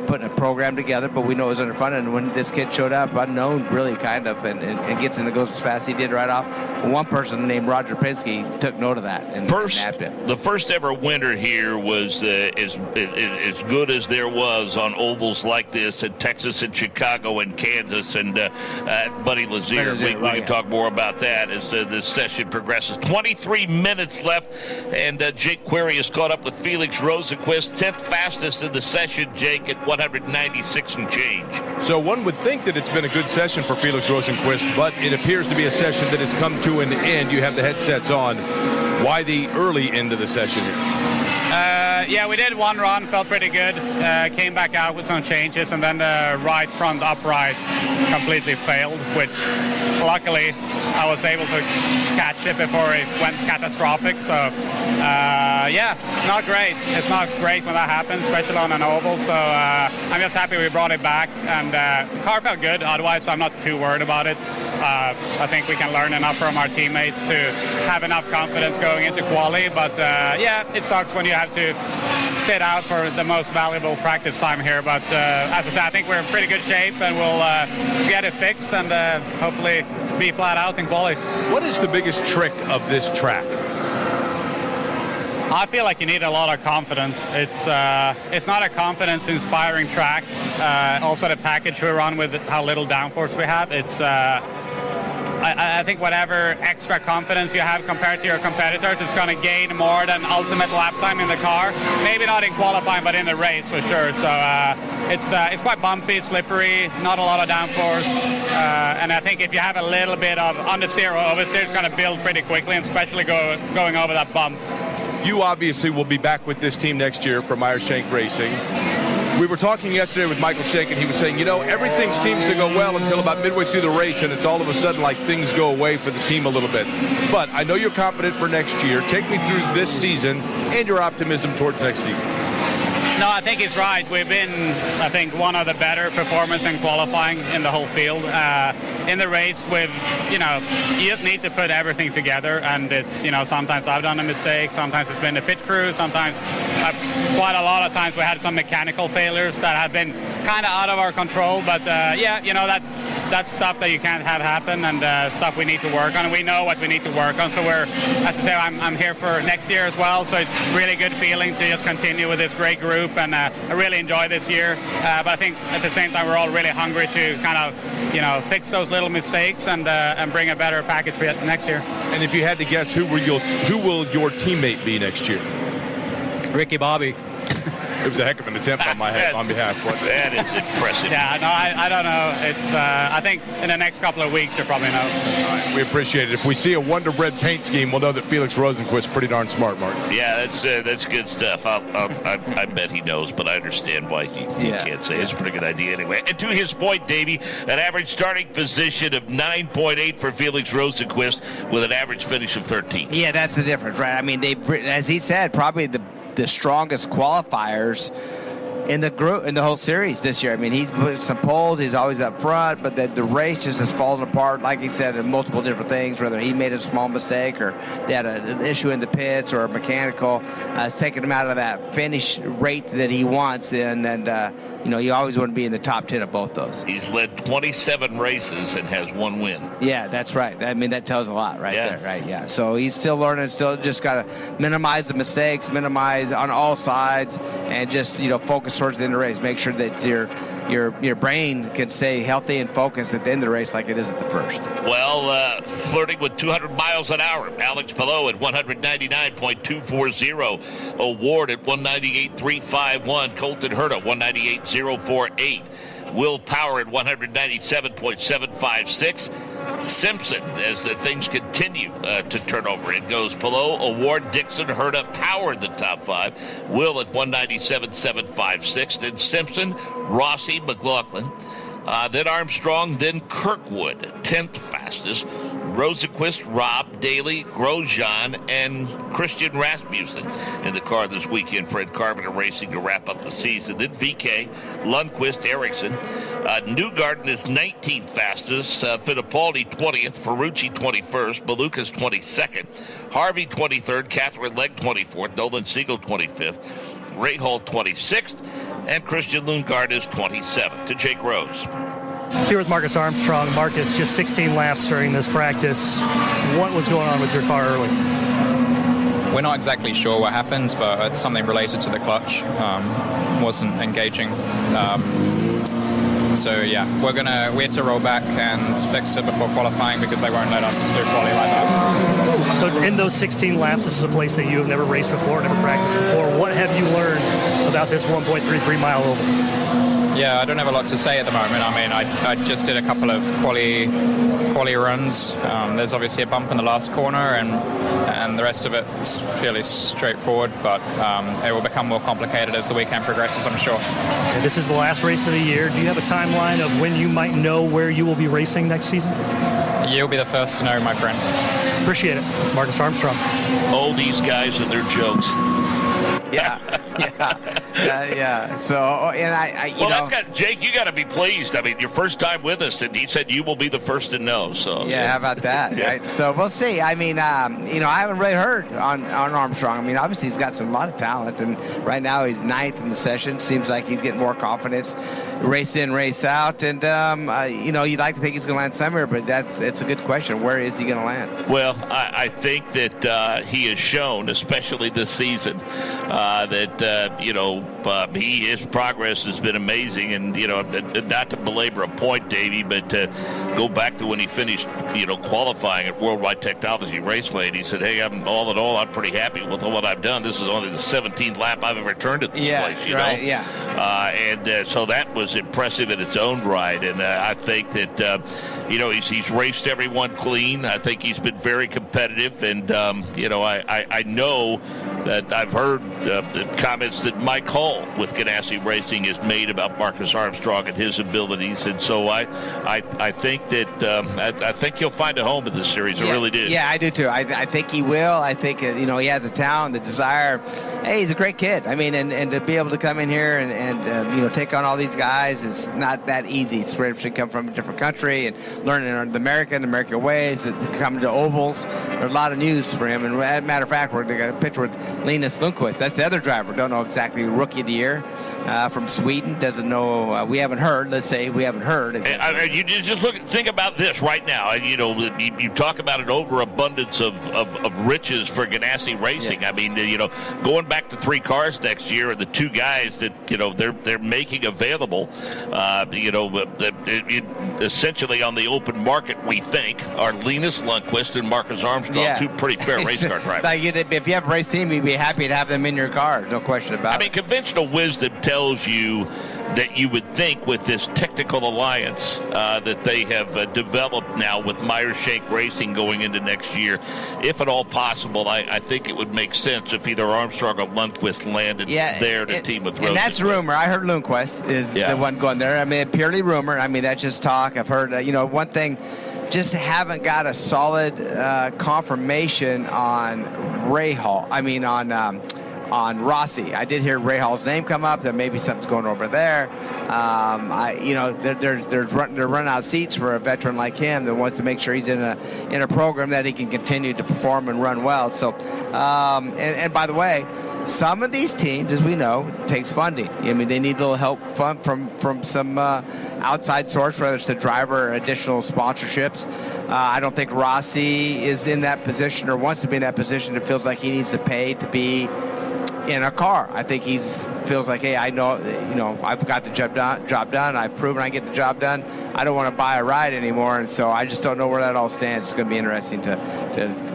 putting a program together, but we know it was underfunded. And when this kid showed up, unknown really kind of, and gets in and goes as fast as he did right off, one person named Roger Penske took note of that and nabbed him. The first ever winner here was as good as there was on ovals like this in Texas and Chicago and Kansas, and Buddy Lazier. We can talk more about that as this session progresses. 23 minutes left, and Jake Query has caught up with Felix Rosenquist, 10th fastest in the session, Jake, at 196 and change. So one would think that it's been a good session for Felix Rosenquist, but it appears to be a session that has come to an end. You have the headsets on. Why the early end of the session here? Yeah, we did one run, felt pretty good. Came back out with some changes, and then the right front upright completely failed, which luckily I was able to catch it before it went catastrophic. So yeah, not great. It's not great when that happens, especially on an oval. So I'm just happy we brought it back, and the car felt good. Otherwise, I'm not too worried about it. I think we can learn enough from our teammates to have enough confidence going into quali. But yeah, it sucks when you have to sit out for the most valuable practice time here. But as I said, I think we're in pretty good shape, and we'll get it fixed and hopefully be flat out in quali. What is the biggest trick of this track? I feel like you need a lot of confidence. It's not a confidence-inspiring track. Also, the package we run with how little downforce we have, it's I think whatever extra confidence you have compared to your competitors is going to gain more than ultimate lap time in the car. Maybe not in qualifying, but in the race for sure. So it's quite bumpy, slippery, not a lot of downforce. And I think if you have a little bit of understeer or oversteer, it's going to build pretty quickly, and especially going over that bump. You obviously will be back with this team next year from Meyershank Racing. We were talking yesterday with Michael Shank, and he was saying, you know, everything seems to go well until about midway through the race, and it's all of a sudden like things go away for the team a little bit. But I know you're confident for next year. Take me through this season and your optimism towards next season. No, I think he's right. We've been, I think, one of the better performers in qualifying in the whole field. In the race, you just need to put everything together, and it's, sometimes I've done a mistake, sometimes it's been the pit crew, sometimes quite a lot of times we had some mechanical failures that have been kind of out of our control, but yeah, that's stuff that you can't have happen, and stuff we need to work on, and we know what we need to work on. So as I say, I'm here for next year as well, so it's really good feeling to just continue with this great group, and I really enjoy this year, but I think at the same time we're all really hungry to kind of fix those little mistakes and bring a better package for next year. And if you had to guess, who will your teammate be next year? Ricky Bobby. It was a heck of an attempt on behalf. That is impressive. Yeah, no, I don't know. It's I think in the next couple of weeks you'll probably know. All right, we appreciate it. If we see a Wonder Bread paint scheme, we'll know that Felix Rosenquist's pretty darn smart, Mark. Yeah, that's good stuff. I bet he knows, but I understand why he can't say. It's a pretty good idea anyway. And to his point, Davey, an average starting position of 9.8 for Felix Rosenquist with an average finish of 13. Yeah, that's the difference, right? I mean, as he said, probably the strongest qualifiers in the whole series this year. I mean, he's put some poles, he's always up front, but the race just has fallen apart, like he said, in multiple different things, whether he made a small mistake or they had an issue in the pits or a mechanical. It's taken him out of that finish rate that he wants, and you always want to be in the top 10 of both those. He's led 27 races and has one win. Yeah, that's right. I mean, that tells a lot there, right? Yeah. So he's still learning, still just got to minimize the mistakes, minimize on all sides, and just, focus towards the end of the race. Make sure that your brain can stay healthy and focused at the end of the race like it is at the first. Well, flirting with 200 miles an hour. Alex Palou at 199.240. Award at 198.351. Colton Herta, 198.048. Will Power at 197.756. Simpson, as things continue to turn over. It goes Palou, Award, Dixon, Herta, Power in the top 5. Will at 197.756. Then Simpson, Rossi, McLaughlin. Then Armstrong, then Kirkwood, 10th fastest. Rosenquist, Rob, Daly, Grosjean, and Christian Rasmussen in the car this weekend. Fred Carpenter Racing to wrap up the season. Then VK, Lundqvist, Ericsson. Newgarden is 19th fastest. Fittipaldi 20th. Ferrucci 21st. Malukas 22nd. Harvey 23rd. Catherine Legg 24th. Nolan Siegel 25th. Ray Hall 26th. And Christian Lundgaard is 27th. To Jake Rose. Here with Marcus Armstrong. Marcus, just 16 laps during this practice. What was going on with your car early? We're not exactly sure what happened, but it's something related to the clutch. Wasn't engaging. So yeah, we had to roll back and fix it before qualifying because they won't let us do quali like that. So in those 16 laps, this is a place that you have never raced before, never practiced before. What have you learned about this 1.33 mile oval? Yeah, I don't have a lot to say at the moment. I mean, I just did a couple of quali runs. There's obviously a bump in the last corner, and the rest of it's fairly straightforward, but it will become more complicated as the weekend progresses, I'm sure. Okay, this is the last race of the year. Do you have a timeline of when you might know where you will be racing next season? You'll be the first to know, my friend. Appreciate it. It's Marcus Armstrong. Oh, these guys and their jokes. Yeah. So, and that's got Jake. You got to be pleased. I mean, your first time with us, and he said you will be the first to know. So yeah, how about that? Yeah. Right? So we'll see. I mean, I haven't really heard on Armstrong. I mean, obviously he's got a lot of talent, and right now he's 9th in the session. Seems like he's getting more confidence, race in, race out, and you'd like to think he's going to land somewhere, but it's a good question. Where is he going to land? Well, I think that he has shown, especially this season, that his progress has been amazing, and not to belabor a point, Davey, but to go back to when he finished qualifying at Worldwide Technology Raceway, and he said, hey, I'm pretty happy with what I've done. This is only the 17th lap I've ever turned at this place, right, yeah. So that was impressive in its own right, and I think that he's raced everyone clean. I think he's been very competitive, and I know that I've heard the comments that Mike Hull with Ganassi Racing has made about Marcus Armstrong and his abilities, and so I think that I think he'll find a home in this series. I really do. Yeah, I do too. I think he will. I think he has the talent, the desire. Hey, he's a great kid. I mean, and to be able to come in here and take on all these guys is not that easy. It's to come from a different country and learning the American ways, that come to ovals. There's a lot of news for him. And as a matter of fact, they got a picture with Linus Lundqvist. That's the other driver. Don't know exactly. Rookie of the year from Sweden. Doesn't know. We haven't heard. Let's say we haven't heard. You just think about this right now. You talk about an overabundance of riches for Ganassi Racing. Yeah. I mean, going back to 3 cars next year, and the 2 guys that they're making available, essentially on the open market, we think, are Linus Lundqvist and Marcus Armstrong, 2 pretty fair race car drivers. If you have a race team, you'd be happy to have them in your car. No question about it. I mean, conventional wisdom tells you that you would think with this technical alliance that they have developed now with Meyer-Shank Racing going into next year, if at all possible, I think it would make sense if either Armstrong or Lundqvist landed there to team with Rosen. And that's rumor. I heard Lundqvist is the one going there. I mean, purely rumor. I mean, that's just talk. I've heard, one thing, just haven't got a solid confirmation on Rahal. I mean, on Rossi. I did hear Rahal's name come up, that maybe something's going over there. They're running out of seats for a veteran like him that wants to make sure he's in a program that he can continue to perform and run well. So, and by the way, some of these teams, as we know, takes funding. I mean, they need a little help from some outside source, whether it's the driver or additional sponsorships. I don't think Rossi is in that position or wants to be in that position. It feels like he needs to pay to be in a car. I think he feels like, hey, I know, I've got the job done. I've proven I get the job done. I don't want to buy a ride anymore, and so I just don't know where that all stands. It's going to be interesting to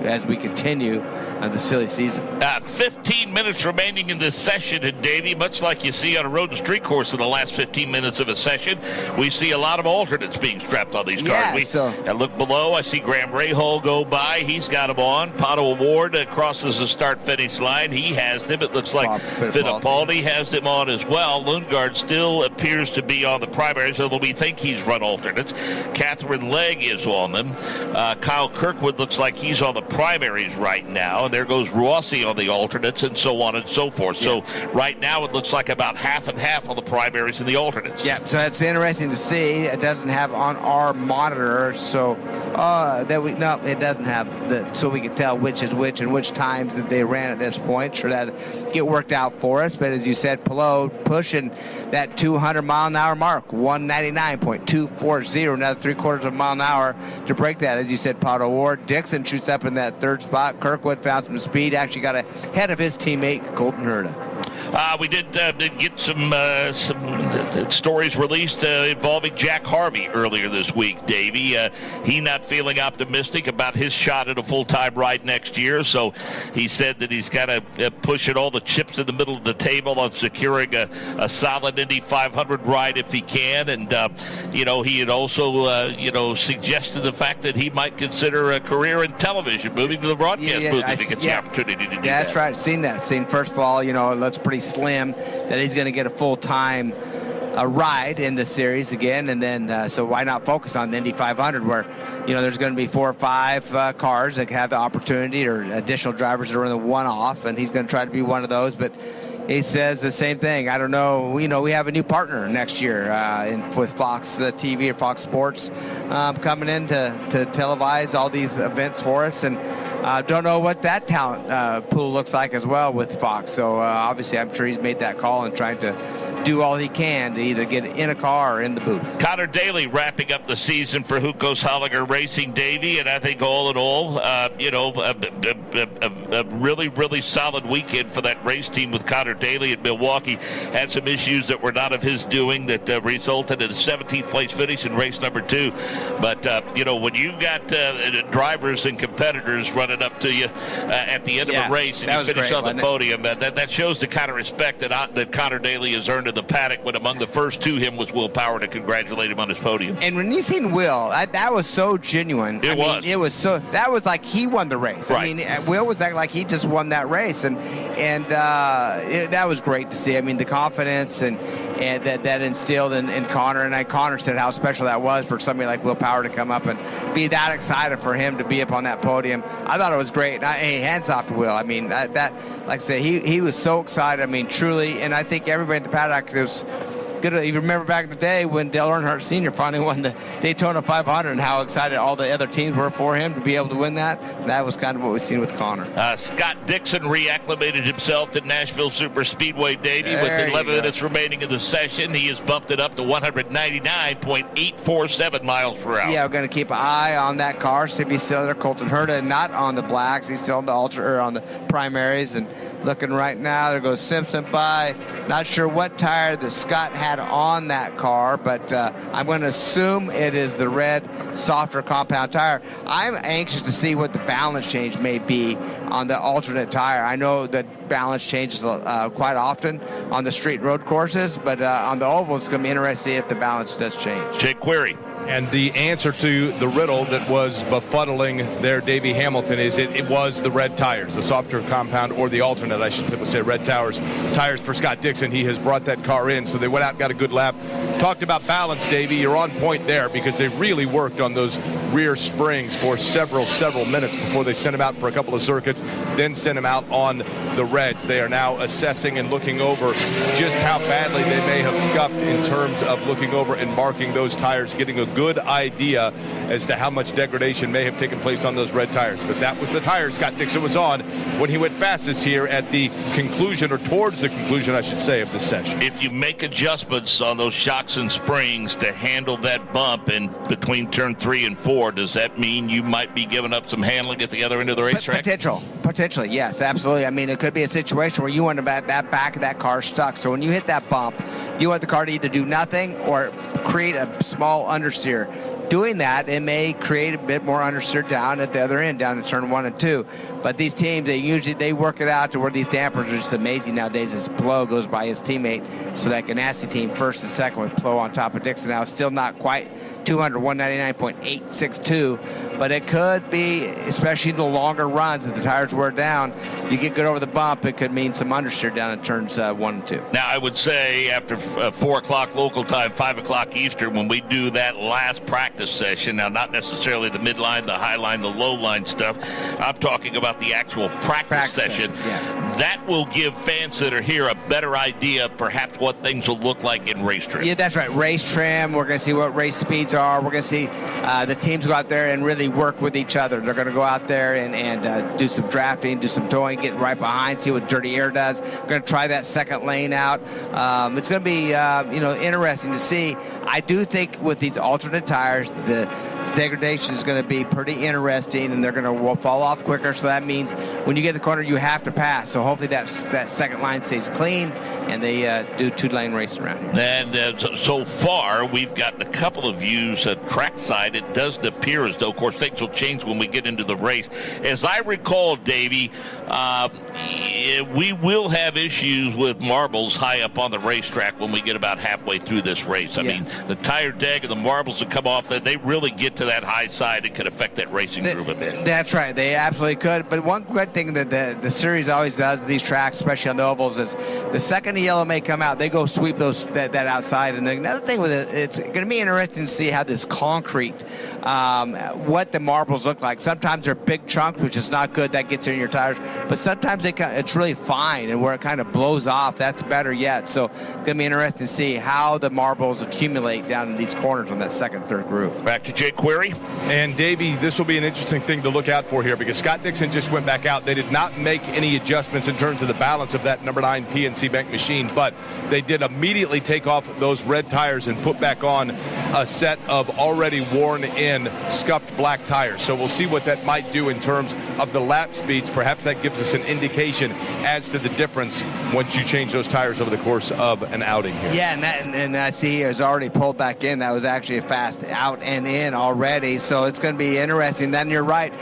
as we continue the silly season. 15 minutes remaining in this session, and Davey, much like you see on a road and street course in the last 15 minutes of a session, we see a lot of alternates being strapped on these cars. I look below, I see Graham Rahal go by. He's got them on. Pato Award crosses the start-finish line. He has them. It looks like Fittipaldi has them on as well. Lundgaard still appears to be on the primaries, although we think he's run alternates. Catherine Legg is on them. Kyle Kirkwood looks like he's on the primaries right now. And there goes Rossi on the alternates, and so on and so forth. So right now it looks like about half and half on the primaries and the alternates. Yeah, so it's interesting to see. It doesn't have on our monitor, so it doesn't have so we can tell which is which and which times that they ran at this point. Sure, that get worked out for us. But as you said, Pelot pushing that 200-mile-an-hour mark, 199.240, another 3/4 of a mile an hour to break that. As you said, Pato Ward. Dixon shoots up in that 3rd spot. Kirkwood found some speed, actually got ahead of his teammate, Colton Herta. We did get some stories released involving Jack Harvey earlier this week, Davey. He not feeling optimistic about his shot at a full-time ride next year, so he said that he's got to push at all the chips in the middle of the table on securing a solid Indy 500 ride if he can. And, he had also, suggested the fact that he might consider a career in television, moving to the broadcast booth if he gets the opportunity to do that. That's right. Seen first of all, it looks pretty slim that he's going to get a full-time ride in the series again, and then so why not focus on the Indy 500 where there's going to be 4 or 5 cars that have the opportunity, or additional drivers that are in the one-off, and he's going to try to be one of those. But he says the same thing. I don't know. We have a new partner next year with Fox TV or Fox Sports coming in to televise all these events for us, and don't know what that talent pool looks like as well with Fox. So obviously I'm sure he's made that call and trying to do all he can to either get in a car or in the booth. Connor Daly wrapping up the season for Hukos Holliger Racing, Davey, and I think all in all, a really, really solid weekend for that race team with Connor Daly at Milwaukee. Had some issues that were not of his doing that resulted in a 17th place finish in race number 2. But, when you've got drivers and competitors running up to you at the end of a race and you finish on the podium, that shows the kind of respect that Connor Daly has earned in the paddock, when among the first to him was Will Power to congratulate him on his podium. And when you seen Will, that was so genuine. It was like he won the race. Right. I mean, Will was acting like he just won that race, and that was great to see. I mean, the confidence and that instilled in Connor, and Connor said how special that was for somebody like Will Power to come up and be that excited for him to be up on that podium. I thought it was great. And hey, hands off to Will. I mean, that like I said, he was so excited. I mean, truly, and I think everybody in the paddock was good. You remember back in the day when Dale Earnhardt Sr. finally won the Daytona 500 and how excited all the other teams were for him to be able to win that. That was kind of what we've seen with Connor. Scott Dixon reacclimated himself to Nashville Super Speedway, Davey, with 11 minutes remaining in the session. He has bumped it up to 199.847 miles per hour. Yeah, we're going to keep an eye on that car. See if he's still there. Colton Herta not on the blacks. He's still on the on the primaries, and looking right now, there goes Simpson by. Not sure what tire that Scott had on that car, but I'm going to assume it is the red, softer compound tire. I'm anxious to see what the balance change may be on the alternate tire. I know that balance changes quite often on the street road courses, but on the oval, it's going to be interesting if the balance does change. Jake Query. And the answer to the riddle that was befuddling there, Davey Hamilton, is it was the red tires, the softer compound, or the alternate, I should simply say, red tires for Scott Dixon. He has brought that car in, so they went out and got a good lap. Talked about balance, Davey. You're on point there because they really worked on those rear springs for several minutes before they sent him out for a couple of circuits, then sent him out on the reds. They are now assessing and looking over just how badly they may have scuffed in terms of looking over and marking those tires, getting a good idea as to how much degradation may have taken place on those red tires. But that was the tire Scott Dixon was on when he went fastest here at the conclusion, or towards the conclusion, I should say, of this session. If you make adjustments on those shocks and springs to handle that bump in between turn 3 and 4, does that mean you might be giving up some handling at the other end of the racetrack? Potentially, yes, absolutely. I mean, it could be a situation where you want that back of that car stuck. So when you hit that bump, you want the car to either do nothing or create a small understeer. Doing that, it may create a bit more understeer down at the other end, down in turn 1 and 2. But these teams, they work it out to where these dampers are just amazing nowadays as Plo goes by his teammate. So that Ganassi team first and second with Plo on top of Dixon. Now, still not quite 199.862, but it could be, especially in the longer runs, if the tires wear down, you get good over the bump, it could mean some understeer down in turns 1 and 2. Now, I would say after 4 o'clock local time, 5 o'clock Eastern, when we do that last practice session, now not necessarily the midline, the high line, the low line stuff, I'm talking about the actual practice session. Yeah. That will give fans that are here a better idea of perhaps what things will look like in race trim. Yeah, that's right. Race trim. We're going to see what race speeds are. We're going to see the teams go out there and really work with each other. They're going to go out there and do some drafting, do some towing, get right behind, see what Dirty Air does. We're going to try that second lane out. It's going to be interesting to see. I do think with these alternate tires, degradation is going to be pretty interesting, and they're going to fall off quicker. So that means when you get the corner, you have to pass. So hopefully that second line stays clean, and they do 2-lane racing around here. And so far, we've gotten a couple of views at trackside. It doesn't appear as though, of course, things will change when we get into the race. As I recall, Davey, we will have issues with marbles high up on the racetrack when we get about halfway through this race. I mean, the tire deck and the marbles that come off, they really get to that high side and could affect that racing groove a bit. That's right. They absolutely could. But one good thing that the series always does in these tracks, especially on the ovals, is the second the yellow may come out, they go sweep that outside. And another thing with it, it's going to be interesting to see how this concrete, what the marbles look like. Sometimes they're big chunks, which is not good. That gets in your tires. But sometimes it's really fine, and where it kind of blows off, that's better yet. So it's going to be interesting to see how the marbles accumulate down in these corners on that second, third groove. Back to Jake Query. And Davey, this will be an interesting thing to look out for here, because Scott Dixon just went back out. They did not make any adjustments in terms of the balance of that number 9 PNC Bank machine, but they did immediately take off those red tires and put back on a set of already worn in scuffed black tires. So we'll see what that might do in terms of the lap speeds. Perhaps that gives us an indication as to the difference once you change those tires over the course of an outing here. Yeah, and I see it's already pulled back in. That was actually a fast out and in already. So it's going to be interesting. Then you're right.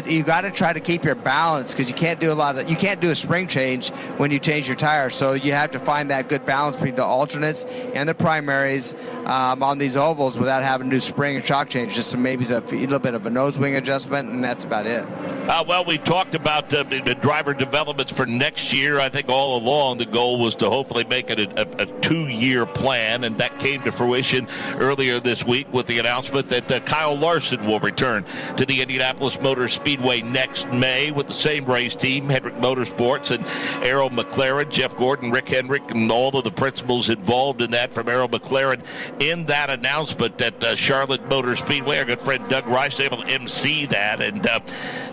You got to try to keep your balance, because you can't do a spring change when you change your tires. So you have to find that good balance between the alternates and the primaries on these ovals without having to do spring and shock change. Just maybe a little bit of a nose wing adjustment, and that's about it. Well, we talked about the driver developments for next year. I think all along the goal was to hopefully make it a 2-year plan, and that came to fruition earlier this week with the announcement that Kyle Larson will return to the Indianapolis Motor Speedway next May with the same race team, Hendrick Motorsports and Arrow McLaren, Jeff Gordon, Rick Hendrick, and all of the principals involved in that from Arrow McLaren in that announcement at Charlotte Motor Speedway. Our good friend Doug Rice able to MC that, and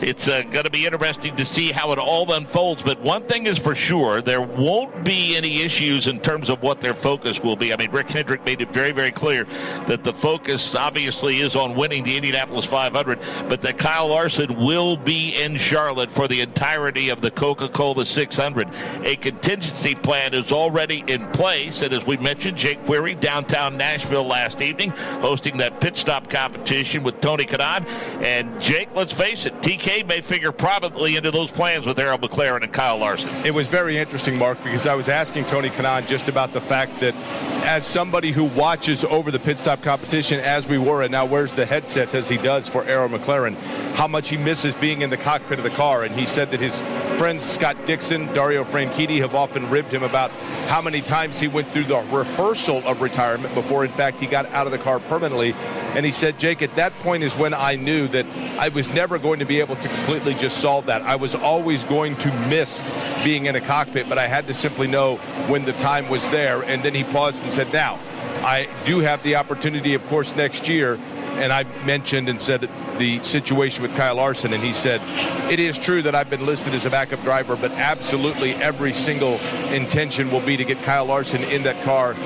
it's going to be interesting to see how it all unfolds. But one thing is for sure, there won't be any issues in terms of what their focus will be. I mean, Rick Hendrick made it very, very clear that the focus obviously is on winning the Indianapolis 500, but that Kyle Larson will be in Charlotte for the entirety of the Coca-Cola 600. A contingency plan is already in place, and as we mentioned, Jake Query downtown Nashville last evening, hosting that pit stop competition with Tony Kanaan. And Jake, let's face it, TK may figure probably into those plans with Arrow McLaren and Kyle Larson. It was very interesting, Mark, because I was asking Tony Kanaan just about the fact that as somebody who watches over the pit stop competition as we were and now wears the headsets as he does for Arrow McLaren, how much he misses being in the cockpit of the car. And he said that his friends Scott Dixon, Dario Franchitti have often ribbed him about how many times he went through the rehearsal of retirement before, in fact, he got out of the car permanently. And he said, Jake, at that point is when I knew that I was never going to be able to completely just solve that. I was always going to miss being in a cockpit, but I had to simply know when the time was there. And then he paused and said, now, I do have the opportunity, of course, next year. And I mentioned and said the situation with Kyle Larson, and he said, it is true that I've been listed as a backup driver, but absolutely every single intention will be to get Kyle Larson in that car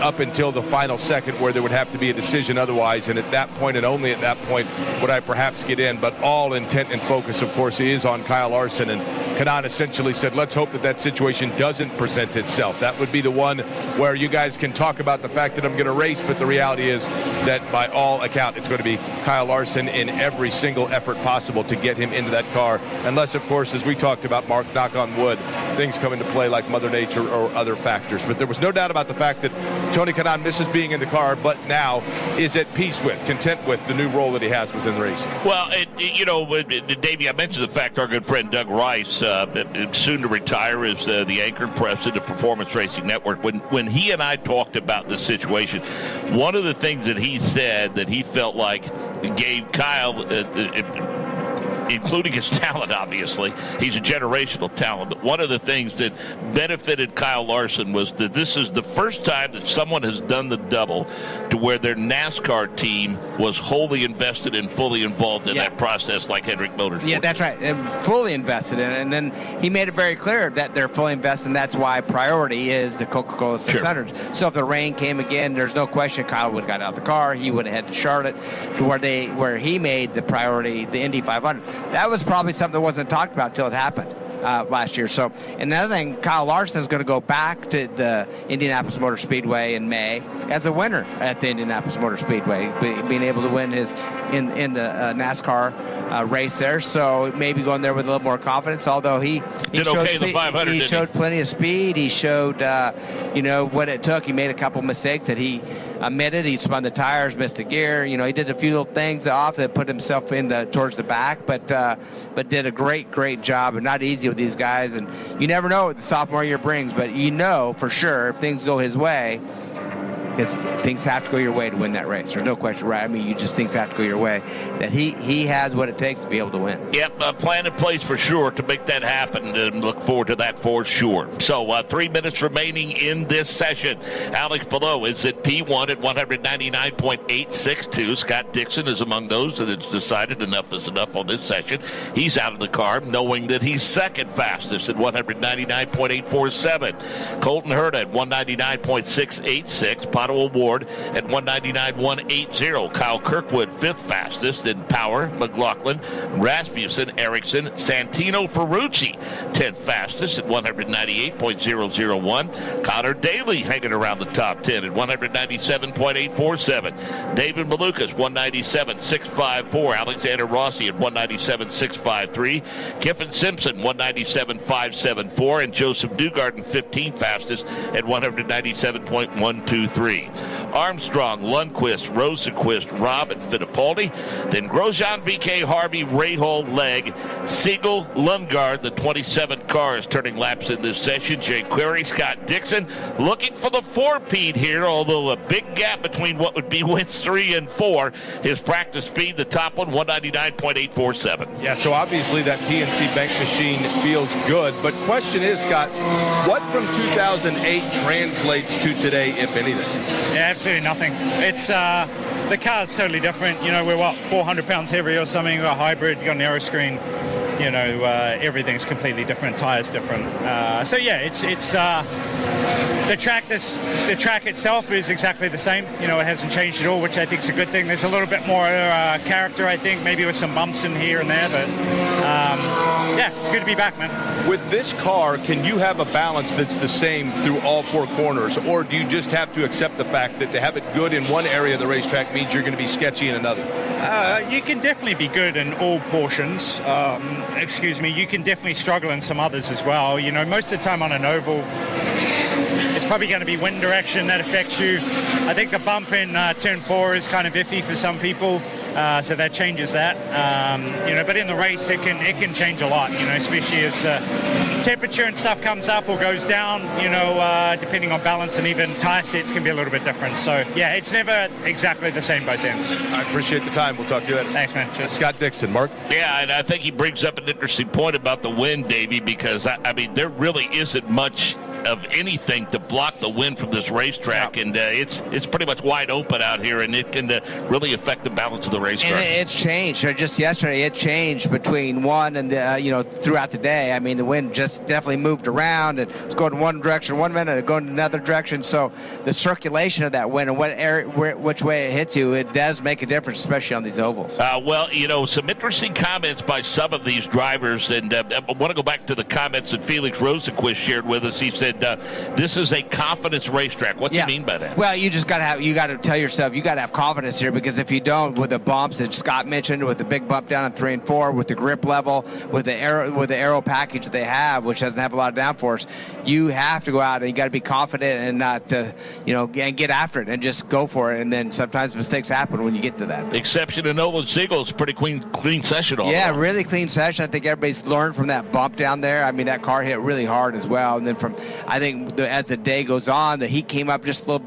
up until the final second, where there would have to be a decision otherwise. And at that point, and only at that point, would I perhaps get in. But all intent and focus, of course, is on Kyle Larson. And Kanaan essentially said, let's hope that situation doesn't present itself. That would be the one where you guys can talk about the fact that I'm going to race, but the reality is that by all account, it's going to be Kyle Larson in every single effort possible to get him into that car. Unless, of course, as we talked about, Mark, knock on wood, things come into play like Mother Nature or other factors. But there was no doubt about the fact that Tony Kanaan misses being in the car, but now is at peace with, content with the new role that he has within the race. Well, Davey, I mentioned the fact our good friend Doug Rice, soon to retire as the anchor president of Performance Racing Network. When he and I talked about this situation, one of the things that he said that he felt like gave Kyle including his talent, obviously. He's a generational talent. But one of the things that benefited Kyle Larson was that this is the first time that someone has done the double to where their NASCAR team was wholly invested and fully involved in that process like Hendrick Motorsports. Yeah, that's right. And fully invested in it. And then he made it very clear that they're fully invested, and that's why priority is the Coca-Cola 600. Sure. So if the rain came again, there's no question Kyle would have got out of the car. He would have headed to Charlotte, to where he made the priority, the Indy 500. That was probably something that wasn't talked about until it happened last year. So another thing, Kyle Larson is going to go back to the Indianapolis Motor Speedway in May as a winner at the Indianapolis Motor Speedway, being able to win his in the NASCAR race there. So maybe going there with a little more confidence. Although he showed okay the 500. He showed plenty of speed. He showed what it took. He made a couple mistakes that he admitted. He spun the tires, missed a gear. He did a few little things off that put himself towards the back, but did a great job. And not easy with these guys. And you never know what the sophomore year brings, but for sure if things go his way, because things have to go your way to win that race. There's no question, right? I mean, things have to go your way. That he has what it takes to be able to win. Yep, a plan in place for sure to make that happen, and look forward to that for sure. So 3 minutes remaining in this session. Alex Below is at P1 at 199.862. Scott Dixon is among those that has decided enough is enough on this session. He's out of the car, knowing that he's second fastest at 199.847. Colton Herta at 199.686. Pato Award at 199.180. Kyle Kirkwood, fifth fastest in power. McLaughlin, Rasmussen, Erickson, Santino, Ferrucci, 10th fastest at 198.001. Connor Daly hanging around the top 10 at 197.847. David Malukas, 197.654. Alexander Rossi at 197.653. Kiffin Simpson, 197.574. And Joseph Newgarden, 15th fastest at 197.123. Armstrong, Lundquist, Rosenquist, Robb, and Fittipaldi. Then Grosjean, VK, Harvey, Rahal, Legg, Siegel, Lundgaard. The 27 cars turning laps in this session. Jay Query, Scott Dixon looking for the four-peat here, although a big gap between what would be wins 3 and 4. His practice speed, the top one, 199.847. Yeah, so obviously that PNC Bank machine feels good. But question is, Scott, what from 2008 translates to today, if anything? Yeah, absolutely nothing. It's the car's totally different. We're 400 pounds heavier or something. We've got a hybrid, you've got an aero screen. Everything's completely different. Tires different. It's the track itself is exactly the same. It hasn't changed at all, which I think is a good thing. There's a little bit more character, I think, maybe with some bumps in here and there, but it's good to be back, man. With this car, can you have a balance that's the same through all four corners, or do you just have to accept the fact that to have it good in one area of the racetrack means you're going to be sketchy in another? You can definitely be good in all portions. You can definitely struggle in some others as well. Most of the time on an oval, it's probably going to be wind direction that affects you. I think the bump in turn 4 is kind of iffy for some people, so that changes that. But in the race, it can change a lot. Especially as the temperature and stuff comes up or goes down. Depending on balance, and even tire sets can be a little bit different. So yeah, it's never exactly the same both ends. I appreciate the time. We'll talk to you later. Thanks, man. Cheers. Scott Dixon, Mark. Yeah, and I think he brings up an interesting point about the wind, Davey, because I mean there really isn't much of anything to block the wind from this racetrack, and it's pretty much wide open out here, and it can really affect the balance of the racetrack. And it's changed. Just yesterday, it changed between one and throughout the day. I mean, the wind just definitely moved around, and it's going in one direction one minute, and going in another direction. So the circulation of that wind and which way it hits you, it does make a difference, especially on these ovals. Some interesting comments by some of these drivers, and I want to go back to the comments that Felix Rosenquist shared with us. He said, this is a confidence racetrack. What do you mean by that? Well, you just got to tell yourself you got to have confidence here, because if you don't, with the bumps that Scott mentioned, with the big bump down on 3 and 4, with the grip level, with the aero package that they have, which doesn't have a lot of downforce, you have to go out and you got to be confident and not and get after it and just go for it. And then sometimes mistakes happen when you get to that. Exception to Nolan Siegel, it's a pretty clean session. Really clean session. I think everybody's learned from that bump down there. I mean, that car hit really hard as well. And then from I think as the day goes on, the heat came up just a little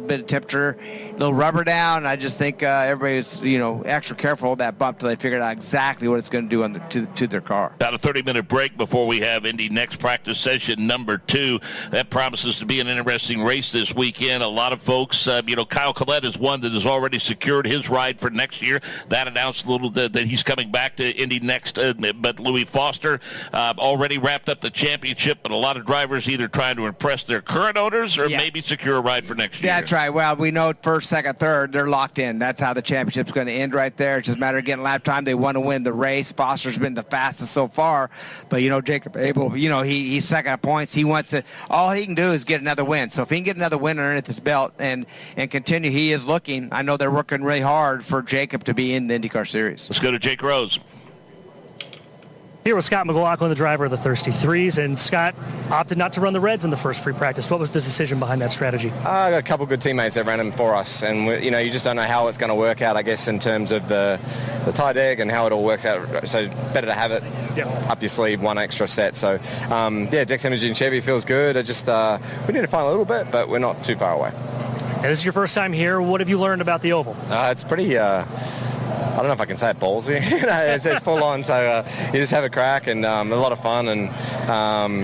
bit of temperature, a little rubber down. I just think everybody's, extra careful of that bump till they figured out exactly what it's going to do to their car. About a 30-minute break before we have Indy next practice session number 2. That promises to be an interesting race this weekend. A lot of folks, Kyle Collette is one that has already secured his ride for next year. That announced a little that he's coming back to Indy next, but Louis Foster already wrapped up the championship, but a lot of drivers either trying to impress their current owners or maybe secure a ride for next year. That's right. Well, we know first, second, third, they're locked in. That's how the championship's going to end right there. It's just a matter of getting lap time. They want to win the race. Foster's been the fastest so far, but Jacob Abel, he's second at points. He wants to. All he can do is get another win. So if he can get another win underneath his belt and continue, he is looking. I know they're working really hard for Jacob to be in the IndyCar Series. Let's go to Jake Rose. Here with Scott McLaughlin, the driver of the Thirsty Threes, and Scott opted not to run the Reds in the first free practice. What was the decision behind that strategy? I got a couple good teammates that ran them for us, and you just don't know how it's going to work out, I guess, in terms of the tie deck and how it all works out. So better to have it up your sleeve, one extra set. So Dex Energy and Chevy feels good. We need to find a little bit, but we're not too far away. And this is your first time here. What have you learned about the oval? It's pretty. I don't know if I can say it ballsy. It's full on. So you just have a crack and a lot of fun. And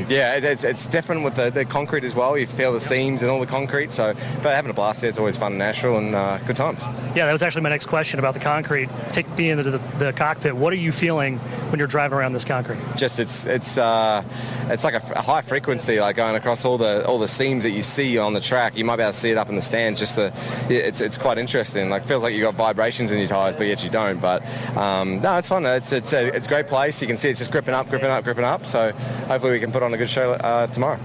it's different with the concrete as well. You feel the seams and all the concrete. So, but having a blast there, it's always fun in Nashville and good times. Yeah, that was actually my next question about the concrete. Take me into the cockpit. What are you feeling when you're driving around this concrete? Just it's like a high frequency, like going across all the seams that you see on the track. You might be able to see it up in the stands. It's quite interesting. Like feels like you got vibrations in your tires, but yet you don't. But no, it's fun. It's a great place. You can see it's just gripping up. So hopefully we can put on a good show tomorrow.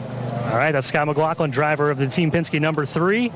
All right, that's Scott McLaughlin, driver of the Team Penske number 3.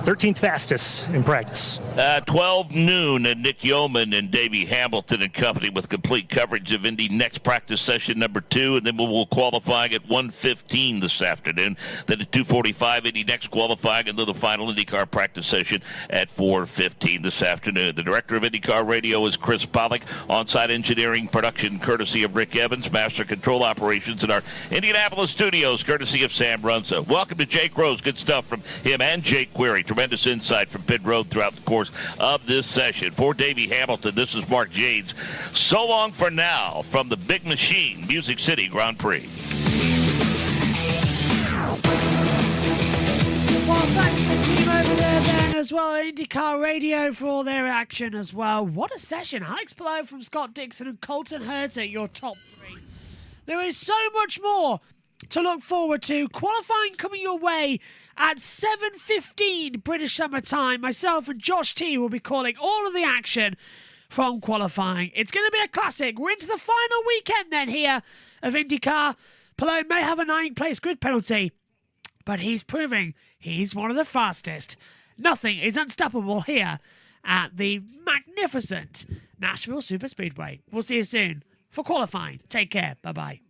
13th fastest in practice. 12 noon, and Nick Yeoman and Davey Hamilton and company with complete coverage of Indy next practice session number 2, and then we'll qualifying at 1:15 this afternoon. Then at 2:45, Indy next qualifying, and then the final IndyCar practice session at 4:15 this afternoon. The director of IndyCar Radio is Chris Pollock. On-site engineering production courtesy of Rick Evans. Master control operations in our Indianapolis studios courtesy of Sam Runza. Welcome to Jake Rose. Good stuff from him and Jake Query. Tremendous insight from pit road throughout the course of this session. For Davey Hamilton, this is Mark Jades. So long for now from the Big Machine Music City Grand Prix. Well, thanks to the team over there then as well, IndyCar Radio, for all their action as well. What a session. Alex Palou from Scott Dixon and Colton Herter, your top 3. There is so much more to look forward to. Qualifying coming your way at 7:15 British Summer Time. Myself and Josh T will be calling all of the action from qualifying. It's going to be a classic. We're into the final weekend then here of IndyCar. Palou may have a 9th place grid penalty, but he's proving he's one of the fastest. Nothing is unstoppable here at the magnificent Nashville Superspeedway. We'll see you soon for qualifying. Take care. Bye-bye.